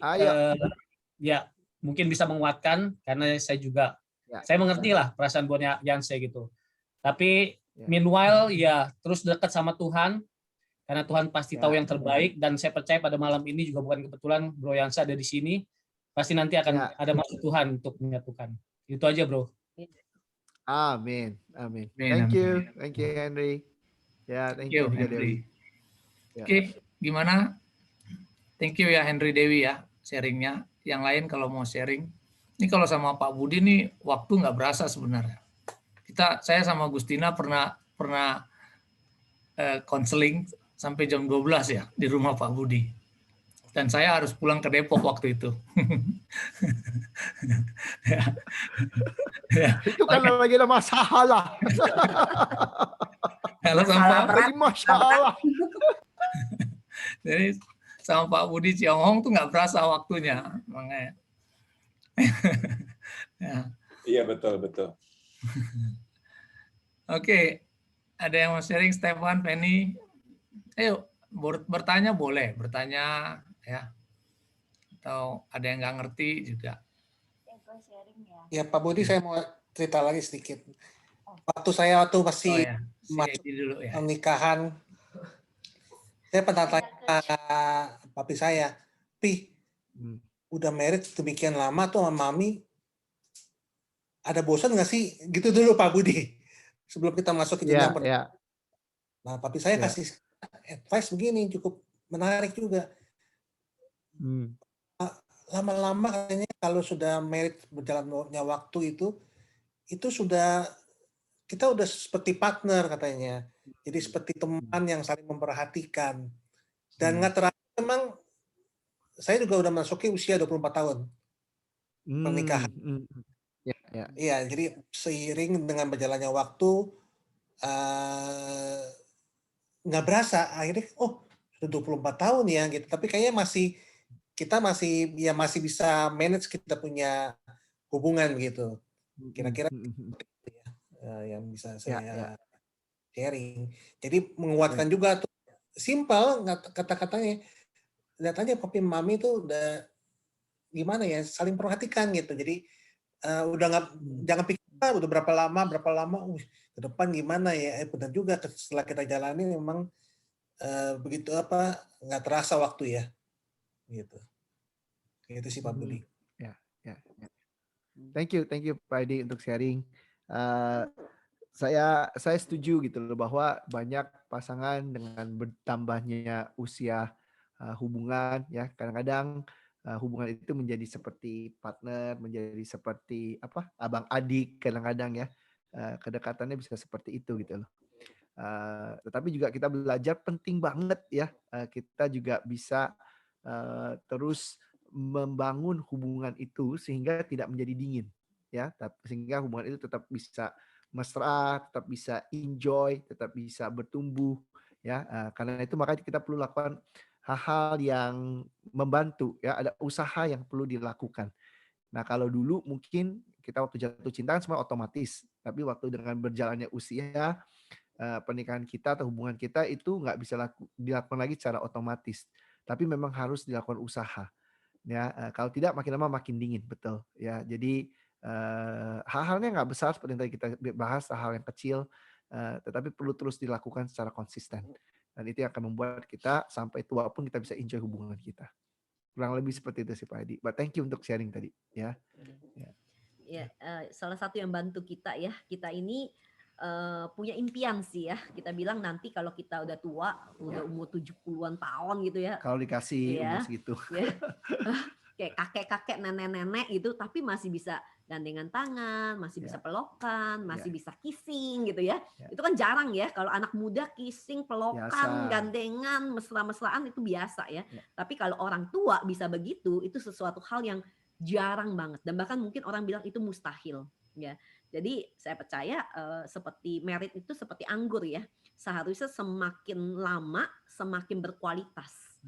ya mungkin bisa menguatkan karena saya juga saya mengerti lah perasaan buat Yanseh gitu. Tapi meanwhile ya terus dekat sama Tuhan karena Tuhan pasti tahu yang terbaik dan saya percaya pada malam ini juga bukan kebetulan Bro Yanseh ada di sini. Pasti nanti akan ada maksud Tuhan untuk menyatukan. Itu aja bro. Amin. Thank you Henry. Ya, thank you Henry. Oke, gimana? Thank you ya Henry Dewi ya sharingnya. Yang lain kalau mau sharing, ini kalau sama Pak Budi nih waktu nggak berasa sebenarnya. Saya sama Gustina pernah konseling sampai jam 12 ya di rumah Pak Budi. Dan saya harus pulang ke Depok waktu itu. Itu kan lagi ada masalah. Kalau sama masalah. Jadi sama Pak Budi Ciong-hong tuh nggak berasa waktunya, makanya. Iya betul. Oke, Ada yang mau sharing, Stefan, Penny? Ayo, bertanya boleh, bertanya ya. Atau ada yang nggak ngerti juga. Ya Pak Budi, saya mau cerita lagi sedikit. Waktu saya masih masuk dulu ya. nikahan, saya pernah tanya papi saya, Pi, udah married demikian lama tuh sama Mami, ada bosan nggak sih? Gitu dulu Pak Budi, sebelum kita masuk ke jenjang pernikahan. Nah, papi saya kasih advice begini, cukup menarik juga. Lama-lama katanya kalau sudah married berjalannya waktu itu sudah kita udah seperti partner katanya. Jadi seperti teman yang saling memperhatikan. Dan nggak terasa memang saya juga udah masuki usia 24 tahun pernikahan. Iya, jadi seiring dengan berjalannya waktu nggak berasa akhirnya sudah 24 tahun ya gitu. Tapi kayaknya kita masih bisa manage kita punya hubungan gitu. Kira-kira yang bisa saya sharing. Jadi menguatkan juga tuh, simpel kata-katanya. Lihat aja papi mami tuh udah gimana ya, saling perhatikan gitu. Jadi udah nggak, jangan pikir udah berapa lama ke depan gimana ya. Benar juga setelah kita jalani memang begitu nggak terasa waktu ya. Gitu. Itu sih Pak Budi. Thank you Pak Edi untuk sharing. Saya setuju gitu loh bahwa banyak pasangan dengan bertambahnya usia hubungan ya, kadang-kadang hubungan itu menjadi seperti partner, menjadi seperti abang adik kadang-kadang ya, kedekatannya bisa seperti itu gitu loh. Tetapi juga kita belajar penting banget ya, kita juga bisa terus membangun hubungan itu sehingga tidak menjadi dingin ya, sehingga hubungan itu tetap bisa mesra, tetap bisa enjoy, tetap bisa bertumbuh ya. Karena itu makanya kita perlu lakukan hal-hal yang membantu ya, ada usaha yang perlu dilakukan. Nah, kalau dulu mungkin kita waktu jatuh cinta kan semua otomatis, tapi waktu dengan berjalannya usia pernikahan kita atau hubungan kita itu nggak bisa dilakukan lagi secara otomatis, tapi memang harus dilakukan usaha ya. Kalau tidak makin lama makin dingin, betul ya. Jadi hal-halnya nggak besar seperti yang tadi kita bahas, hal yang kecil, tetapi perlu terus dilakukan secara konsisten, dan itu yang akan membuat kita sampai tua pun kita bisa enjoy hubungan kita. Kurang lebih seperti itu sih Pak Edi. But thank you untuk sharing tadi ya. Salah satu yang bantu kita ya, kita ini punya impian sih ya. Kita bilang nanti kalau kita udah tua, udah umur 70-an tahun gitu ya. Kalau dikasih umur segitu. Ya. Kayak kakek-kakek, nenek-nenek gitu, tapi masih bisa gandengan tangan, masih bisa pelokan, masih bisa kissing gitu ya. Itu kan jarang ya, kalau anak muda kissing, pelokan, gandengan, mesra-mesraan itu biasa ya. Tapi kalau orang tua bisa begitu, itu sesuatu hal yang jarang banget, dan bahkan mungkin orang bilang itu mustahil ya. Jadi saya percaya seperti merit itu seperti anggur ya, seharusnya semakin lama semakin berkualitas.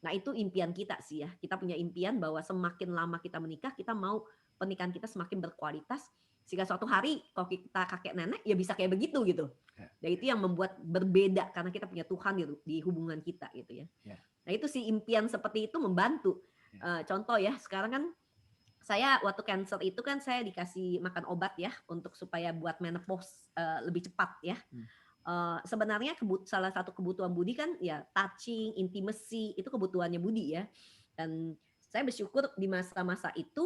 Nah itu impian kita sih ya, kita punya impian bahwa semakin lama kita menikah, kita mau pernikahan kita semakin berkualitas, sehingga suatu hari kalau kita kakek nenek ya bisa kayak begitu gitu. Dan itu yang membuat berbeda karena kita punya Tuhan di hubungan kita gitu ya. Nah itu sih impian seperti itu membantu. Contoh ya, sekarang kan saya waktu cancer itu kan saya dikasih makan obat ya untuk supaya buat menopause lebih cepat ya. Sebenarnya salah satu kebutuhan Budi kan ya touching, intimacy, itu kebutuhannya Budi ya. Dan saya bersyukur di masa-masa itu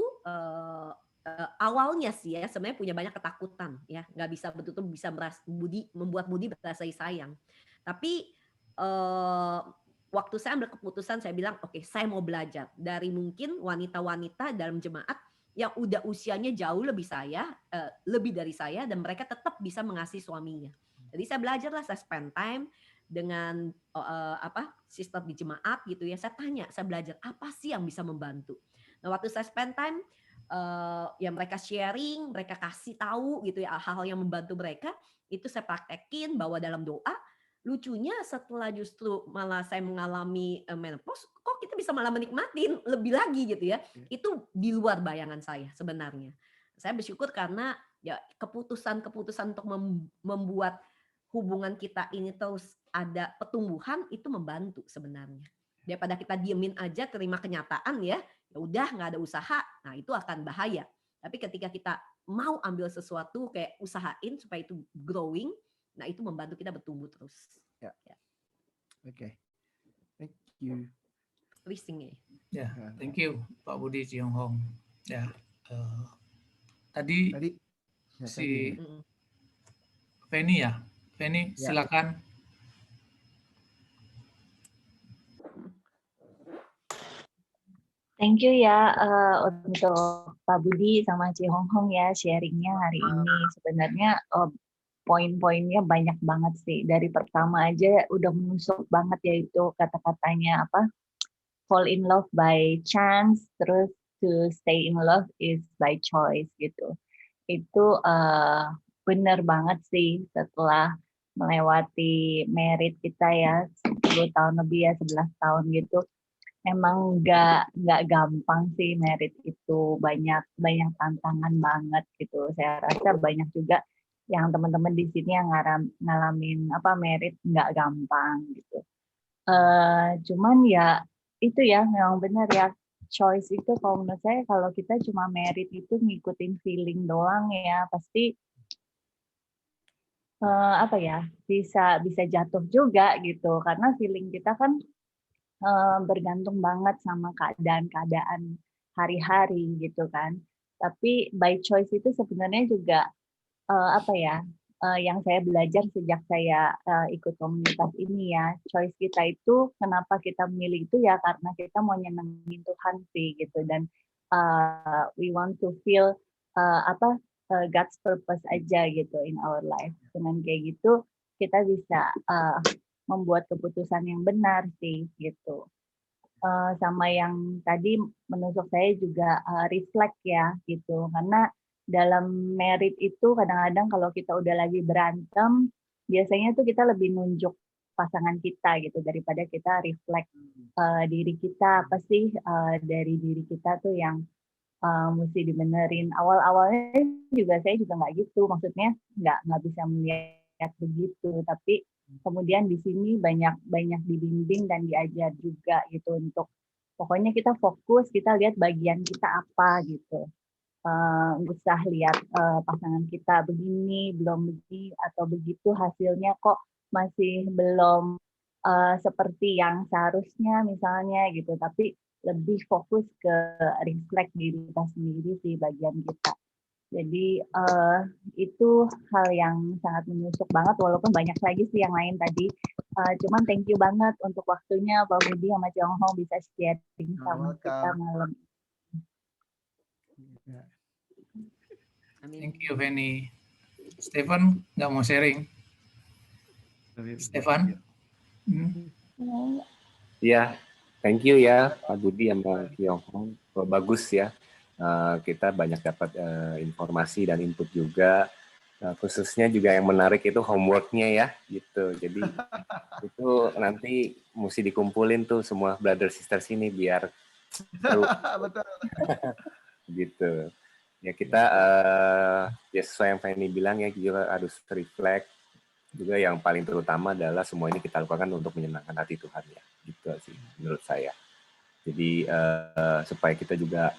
awalnya sih ya sebenarnya punya banyak ketakutan ya, nggak bisa betul-betul bisa membuat Budi berasa sayang. Tapi waktu saya ambil keputusan, saya bilang oke, saya mau belajar dari mungkin wanita-wanita dalam jemaat yang udah usianya jauh lebih dari saya, dan mereka tetap bisa mengasihi suaminya. Jadi saya belajar lah, saya spend time dengan sister di jemaat gitu ya. Saya tanya, saya belajar apa sih yang bisa membantu. Nah waktu saya spend time, ya mereka sharing, mereka kasih tahu gitu ya hal-hal yang membantu mereka, itu saya praktekin bawa dalam doa. Lucunya setelah justru malah saya mengalami menopause, kok kita bisa malah menikmatin lebih lagi gitu ya. Itu di luar bayangan saya sebenarnya. Saya bersyukur karena ya keputusan untuk membuat hubungan kita ini terus ada pertumbuhan, itu membantu sebenarnya. Daripada kita diemin aja terima kenyataan ya udah nggak ada usaha, nah itu akan bahaya. Tapi ketika kita mau ambil sesuatu kayak usahain supaya itu growing, nah itu membantu kita bertumbuh terus. Ya. Oke. Thank you. Rising ya. Ya, thank you Pak Budi Ciong Hong. Ya, tadi si Feni ya, Feni silakan. Thank you ya untuk Pak Budi sama Ci Hong Hong ya sharingnya hari ini. Sebenarnya poin-poinnya banyak banget sih. Dari pertama aja udah menusuk banget yaitu kata-katanya apa? Fall in love by chance, terus to stay in love is by choice gitu. Itu benar banget sih setelah melewati merit kita ya 10 tahun lebih ya 11 tahun gitu. Memang nggak gampang sih merit itu, banyak tantangan banget gitu. Saya rasa banyak juga yang teman-teman di sini yang ngalamin apa merit nggak gampang gitu. Cuman ya itu ya memang benar ya, choice itu kalau menurut saya kalau kita cuma merit itu ngikutin feeling doang ya pasti apa ya bisa jatuh juga gitu karena feeling kita kan bergantung banget sama keadaan hari-hari gitu kan. Tapi by choice itu sebenarnya juga apa ya yang saya belajar sejak saya ikut komunitas ini ya, choice kita itu kenapa kita memilih itu ya karena kita mau nyenengin Tuhan sih gitu dan we want to feel God's purpose aja gitu in our life. Dengan kayak gitu kita bisa membuat keputusan yang benar sih gitu. Sama yang tadi menusuk saya juga reflect ya gitu karena dalam merit itu kadang-kadang kalau kita udah lagi berantem biasanya tuh kita lebih nunjuk pasangan kita gitu daripada kita reflect diri kita apa sih dari diri kita tuh yang mesti dibenerin. Awal-awalnya juga saya juga nggak gitu, maksudnya nggak bisa melihat begitu tapi kemudian di sini banyak dibimbing dan diajar juga gitu untuk pokoknya kita fokus, kita lihat bagian kita apa gitu. Usah lihat pasangan kita begini, belum begini atau begitu hasilnya kok masih belum seperti yang seharusnya misalnya gitu, tapi lebih fokus ke reflect diri kita sendiri sih bagian kita. Jadi itu hal yang sangat menusuk banget walaupun banyak lagi sih yang lain tadi. Cuman thank you banget untuk waktunya Pak Budi sama Ciong Hong bisa sharing sama kita malam. Thank you Feni. Stefan nggak mau sharing? Stefan? Ya, thank you ya Pak Budi sama Ciong Hong. Bagus ya. Kita banyak dapat informasi dan input juga, khususnya juga yang menarik itu homeworknya ya gitu. Jadi itu nanti mesti dikumpulin tuh semua brother sister sini biar seru. Betul. Gitu ya kita ya sesuai yang Fanny bilang ya juga harus reflect juga, yang paling terutama adalah semua ini kita lakukan untuk menyenangkan hati Tuhan ya gitu sih menurut saya. Jadi supaya kita juga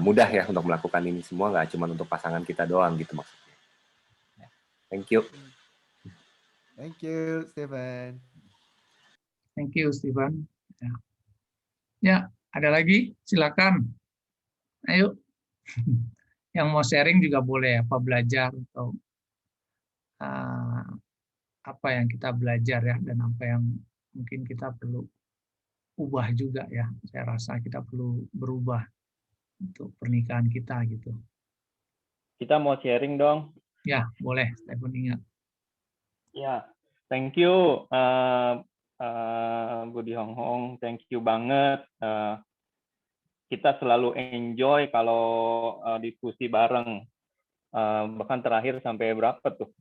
mudah ya untuk melakukan ini semua, nggak cuma untuk pasangan kita doang gitu maksudnya. Thank you. Thank you, Stephen. Thank you, Stephen. Ya, ada lagi? Silakan. Ayo. Yang mau sharing juga boleh, apa belajar atau apa yang kita belajar ya, dan apa yang mungkin kita perlu ubah juga ya. Saya rasa kita perlu berubah untuk pernikahan kita gitu. Kita mau sharing dong. Ya, boleh. Stephen ingat. Ya, thank you Budi Hong Hong. Thank you banget. Kita selalu enjoy kalau diskusi bareng. Bahkan terakhir sampai berapa tuh?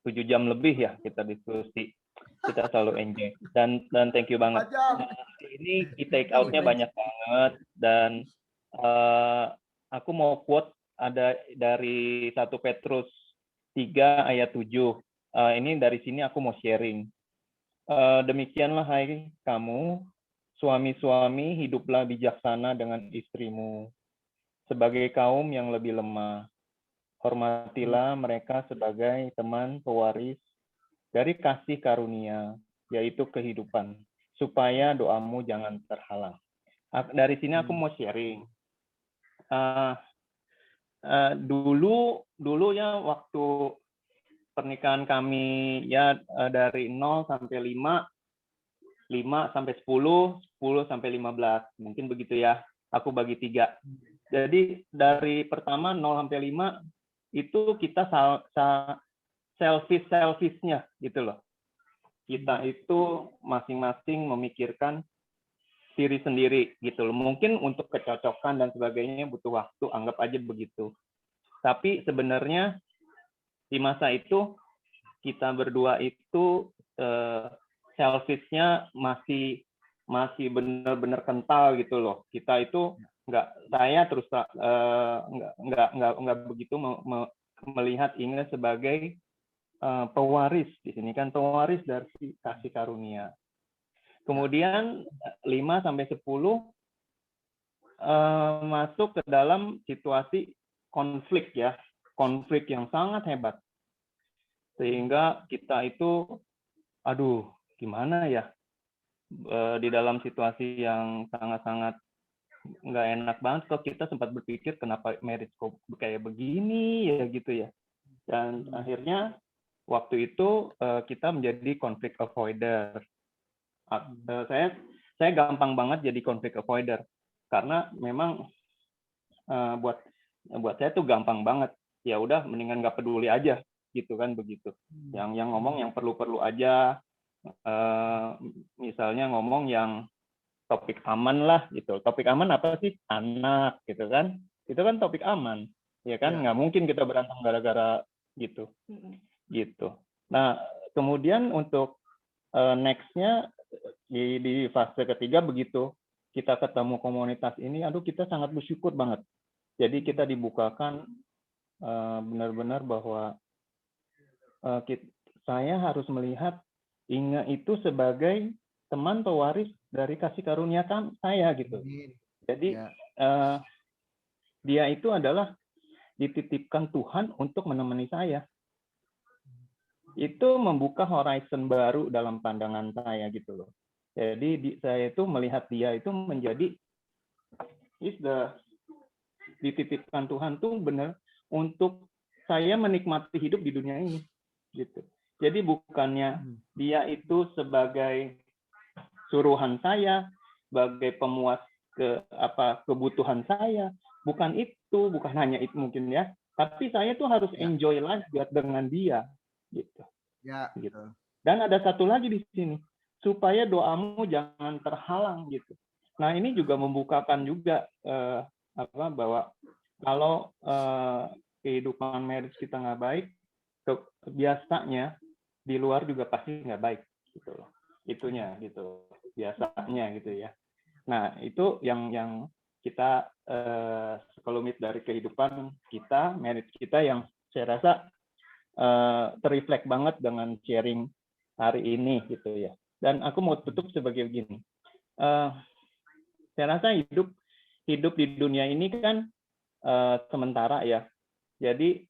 7 jam lebih ya kita diskusi. Kita selalu enjoy. Dan thank you banget. Ini take out-nya banyak banget dan aku mau quote ada dari 1 Petrus 3 ayat 7. ini dari sini aku mau sharing. Demikianlah hai kamu, suami-suami, hiduplah bijaksana dengan istrimu sebagai kaum yang lebih lemah. Hormatilah mereka sebagai teman pewaris dari kasih karunia, yaitu kehidupan, supaya doamu jangan terhalang. Dari sini aku mau sharing. Dulu ya waktu pernikahan kami ya dari 0 sampai 5, 5 sampai 10, 10 sampai 15, mungkin begitu ya. Aku bagi 3. Jadi dari pertama 0 sampai 5 itu kita selfish-nya gitu loh. Kita itu masing-masing memikirkan diri sendiri gitu loh. Mungkin untuk kecocokan dan sebagainya butuh waktu, anggap aja begitu. Tapi sebenarnya di masa itu kita berdua itu selfish-nya masih benar-benar kental gitu loh. Kita itu saya terus nggak begitu melihat Inge sebagai pewaris di sini kan, pewaris dari kasih karunia. Kemudian 5 sampai 10 masuk ke dalam situasi konflik ya, konflik yang sangat hebat. Sehingga kita itu aduh, gimana ya? Di dalam situasi yang sangat-sangat nggak enak banget, kok kita sempat berpikir kenapa marriage kok kayak begini ya gitu ya. Dan akhirnya waktu itu kita menjadi conflict avoider. Saya gampang banget jadi conflict avoider karena memang buat saya tuh gampang banget. Ya udah mendingan nggak peduli aja gitu kan begitu. Yang ngomong yang perlu-perlu aja. Misalnya ngomong yang topik aman lah gitu. Topik aman apa sih? Anak gitu kan. Itu kan topik aman. Ya kan nggak mungkin kita berantem gara-gara gitu. Gitu. Nah, kemudian untuk next-nya di fase ketiga begitu kita ketemu komunitas ini, aduh kita sangat bersyukur banget. Jadi kita dibukakan benar-benar bahwa saya harus melihat Inge itu sebagai teman pewaris dari kasih karunia saya gitu. Jadi dia itu adalah dititipkan Tuhan untuk menemani saya. Itu membuka horizon baru dalam pandangan saya gitu loh. Jadi saya itu melihat dia itu menjadi dititipkan Tuhan tuh benar untuk saya menikmati hidup di dunia ini gitu. Jadi bukannya dia itu sebagai suruhan saya, sebagai pemuas kebutuhan saya, bukan itu, bukan hanya itu mungkin ya. Tapi saya tuh harus enjoy life dengan dia gitu. Ya. Gitu. Dan ada satu lagi di sini, supaya doamu jangan terhalang gitu. Nah ini juga membukakan juga bahwa kalau kehidupan marriage kita nggak baik, biasanya di luar juga pasti nggak baik gitu loh. Itunya gitu, biasanya gitu ya. Nah itu yang kita sekelumit dari kehidupan kita, marriage kita yang saya rasa terreflect banget dengan sharing hari ini gitu ya. Dan aku mau tutup sebagai begini. Saya rasa hidup di dunia ini kan sementara ya. Jadi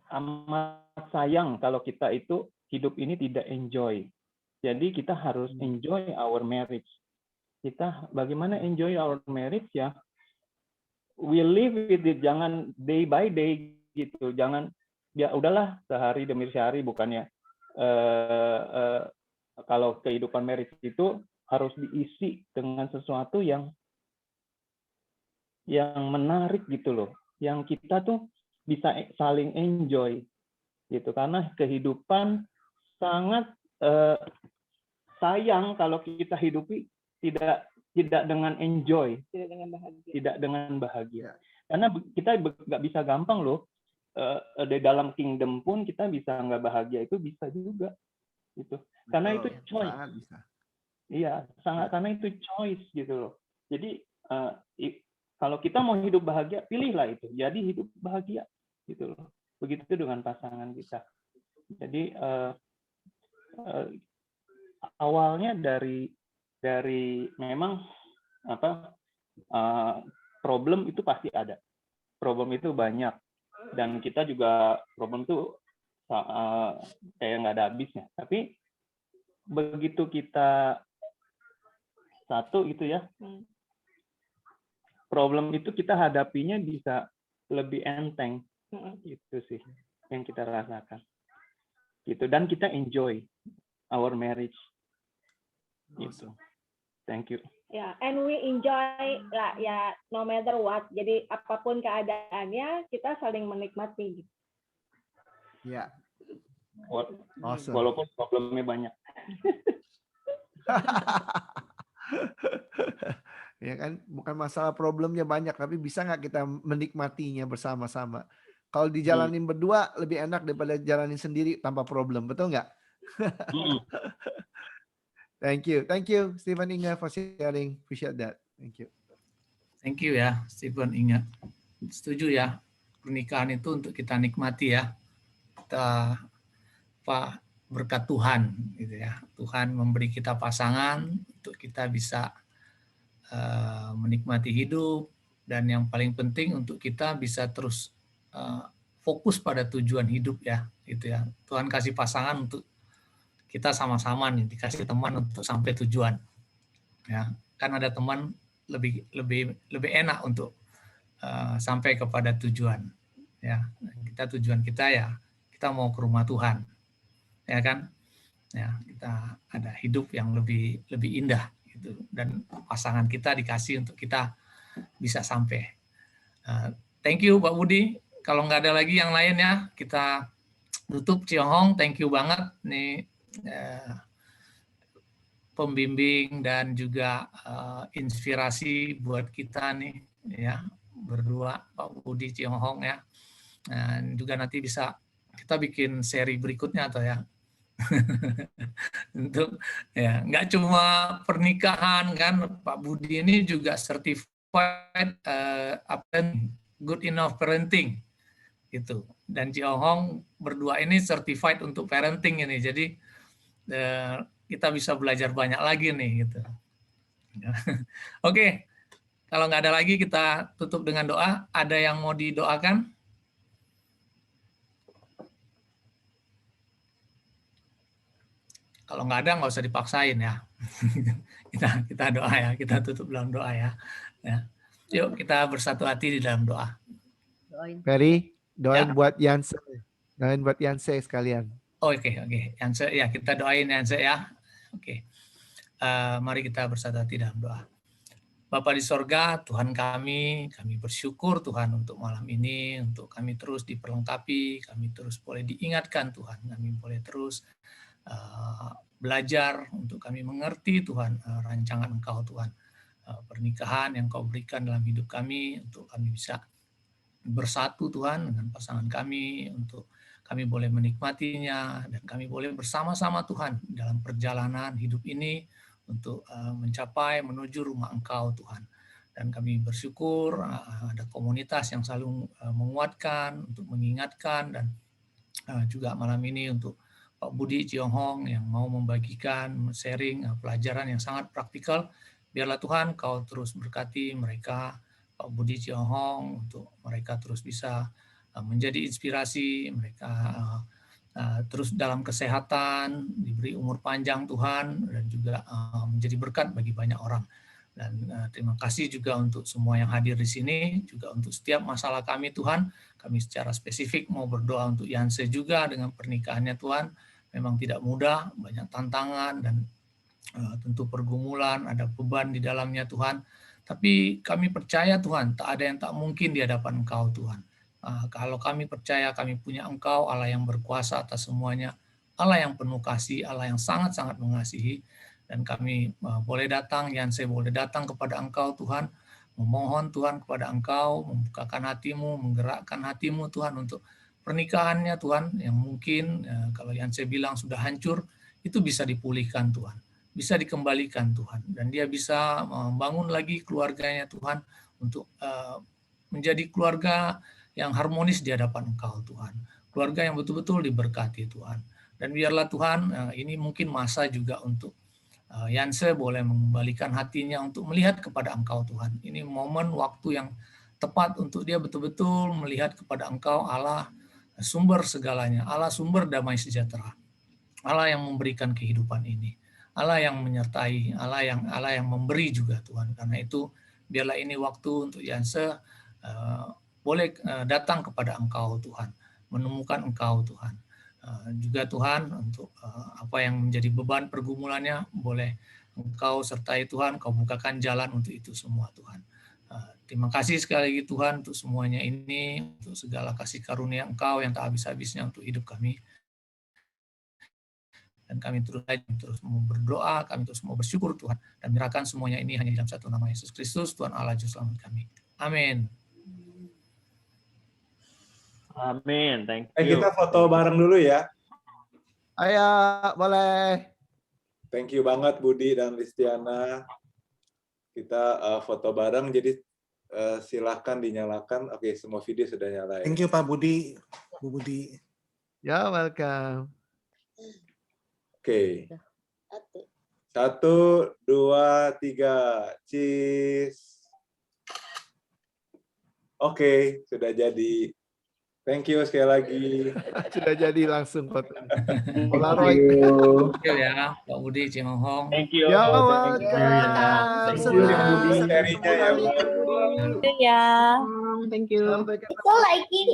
amat sayang kalau kita itu hidup ini tidak enjoy. Jadi kita harus enjoy our marriage. Kita bagaimana enjoy our marriage ya? We live with it, jangan day by day gitu. Jangan ya udahlah sehari demi sehari, bukannya kalau kehidupan marriage itu harus diisi dengan sesuatu yang menarik gitu loh. Yang kita tuh bisa saling enjoy gitu, karena kehidupan sangat sayang kalau kita hidupi tidak dengan enjoy, tidak dengan bahagia. Karena kita nggak bisa gampang loh, di dalam kingdom pun kita bisa nggak bahagia, itu bisa juga gitu. Karena itu choice. Sangat bisa. Iya, sangat, karena itu choice gitu loh. Jadi kalau kita mau hidup bahagia, pilihlah itu. Jadi hidup bahagia gitu loh. Begitu dengan pasangan kita. Jadi awalnya dari memang problem itu pasti ada, problem itu banyak, dan kita juga problem itu kayak nggak ada habisnya. Tapi begitu kita satu itu ya, problem itu kita hadapinya bisa lebih enteng. Itu sih yang kita rasakan. Gitu, dan kita enjoy our marriage. Gitu. Thank you. Ya, and we enjoy lah ya, no matter what. Jadi apapun keadaannya kita saling menikmati. Gitu. Ya. Awesome. Walaupun problemnya banyak. Ya kan, bukan masalah problemnya banyak, tapi bisa nggak kita menikmatinya bersama-sama. Kalau dijalanin berdua lebih enak daripada jalanin sendiri tanpa problem, betul nggak? Thank you, Stephen Inga for sharing. Appreciate that. Thank you ya, Stephen Inga. Setuju ya, pernikahan itu untuk kita nikmati ya. Kita berkat Tuhan, gitu ya. Tuhan memberi kita pasangan untuk kita bisa menikmati hidup, dan yang paling penting untuk kita bisa terus fokus pada tujuan hidup ya, gitu ya. Tuhan kasih pasangan untuk kita sama-sama nih, dikasih teman untuk sampai tujuan. Ya, kan ada teman lebih enak untuk sampai kepada tujuan. Ya, tujuan kita ya kita mau ke rumah Tuhan, ya kan? Ya, kita ada hidup yang lebih indah gitu, dan pasangan kita dikasih untuk kita bisa sampai. Thank you Pak Budi. Kalau nggak ada lagi yang lain ya, kita tutup. Ciong Hong, thank you banget nih, pembimbing dan juga inspirasi buat kita nih ya, berdua Pak Budi, Ciong Hong ya. Dan juga nanti bisa kita bikin seri berikutnya atau ya. Untuk ya, nggak cuma pernikahan kan, Pak Budi ini juga certified good enough parenting gitu, dan Ciong Hong berdua ini certified untuk parenting ini, jadi kita bisa belajar banyak lagi nih gitu. Oke, kalau nggak ada lagi kita tutup dengan doa. Ada yang mau didoakan? Kalau nggak ada, nggak usah dipaksain ya. kita doa ya, kita tutup dalam doa ya. Yuk kita bersatu hati di dalam doa. Ferry, doain buat Yanse, sekalian. Oke. Yanse ya, kita doain Yanse ya. Oke. Mari kita bersatu hati dalam doa. Bapa di sorga, Tuhan kami bersyukur Tuhan untuk malam ini, untuk kami terus diperlengkapi, kami terus boleh diingatkan Tuhan, kami boleh terus belajar untuk kami mengerti Tuhan rancangan Engkau Tuhan, pernikahan yang Kau berikan dalam hidup kami, untuk kami bisa bersatu Tuhan dengan pasangan kami, untuk kami boleh menikmatinya, dan kami boleh bersama-sama Tuhan dalam perjalanan hidup ini untuk mencapai menuju rumah Engkau Tuhan. Dan kami bersyukur ada komunitas yang selalu menguatkan, untuk mengingatkan, dan juga malam ini untuk Pak Budi Ciong Hong yang mau membagikan, sharing pelajaran yang sangat praktikal. Biarlah Tuhan Kau terus berkati mereka, Pak Budi Ciong Hong, untuk mereka terus bisa menjadi inspirasi, mereka terus dalam kesehatan, diberi umur panjang Tuhan, dan juga menjadi berkat bagi banyak orang. Dan terima kasih juga untuk semua yang hadir di sini, juga untuk setiap masalah kami Tuhan. Kami secara spesifik mau berdoa untuk Yanse juga dengan pernikahannya Tuhan. Memang tidak mudah, banyak tantangan dan tentu pergumulan, ada beban di dalamnya Tuhan. Tapi kami percaya Tuhan, tak ada yang tak mungkin di hadapan Engkau Tuhan. Kalau kami percaya kami punya Engkau, Allah yang berkuasa atas semuanya, Allah yang penuh kasih, Allah yang sangat-sangat mengasihi. Dan kami boleh datang, Yanse boleh datang kepada Engkau Tuhan, memohon Tuhan kepada Engkau, membukakan hatimu, menggerakkan hatimu Tuhan untuk pernikahannya Tuhan, yang mungkin kalau Yanse bilang sudah hancur, itu bisa dipulihkan Tuhan, bisa dikembalikan Tuhan, dan dia bisa membangun lagi keluarganya Tuhan, untuk menjadi keluarga yang harmonis di hadapan Engkau Tuhan. keluarga yang betul-betul diberkati Tuhan. Dan biarlah Tuhan, ini mungkin masa juga untuk Yanse boleh mengembalikan hatinya untuk melihat kepada Engkau Tuhan. Ini momen waktu yang tepat untuk dia betul-betul melihat kepada Engkau, Allah sumber segalanya, Allah sumber damai sejahtera, Allah yang memberikan kehidupan ini, Allah yang menyertai, Allah yang memberi juga Tuhan. Karena itu biarlah ini waktu untuk Yanse boleh datang kepada Engkau Tuhan, menemukan Engkau Tuhan. Juga Tuhan untuk apa yang menjadi beban pergumulannya boleh Engkau sertai Tuhan, Kau bukakan jalan untuk itu semua Tuhan. Terima kasih sekali lagi Tuhan untuk semuanya ini, untuk segala kasih karunia Engkau yang tak habis-habisnya untuk hidup kami. Dan kami terus mau berdoa, kami terus mau bersyukur Tuhan, dan menyerahkan semuanya ini hanya di dalam satu nama Yesus Kristus, Tuhan Allah Juru Selamat kami. Amin. Amin. Thank you. Kita foto bareng dulu ya. Ayo, boleh. Thank you banget Budi dan Listiana. Kita foto bareng, jadi silahkan dinyalakan. Oke, semua video sudah nyala. Thank you Pak Budi, Bu Budi. Ya, welcome. Oke. 1, 2, 3. Cheese. Oke, sudah jadi. Thank you sekali lagi. Sudah jadi langsung foto. Thank Polaroid. Thank you ya, Pak Budi, Cing Hong. Thank you. Ya, Thank you. Serinya ya. Ya. Thank you. Sampai ketemu So lagi.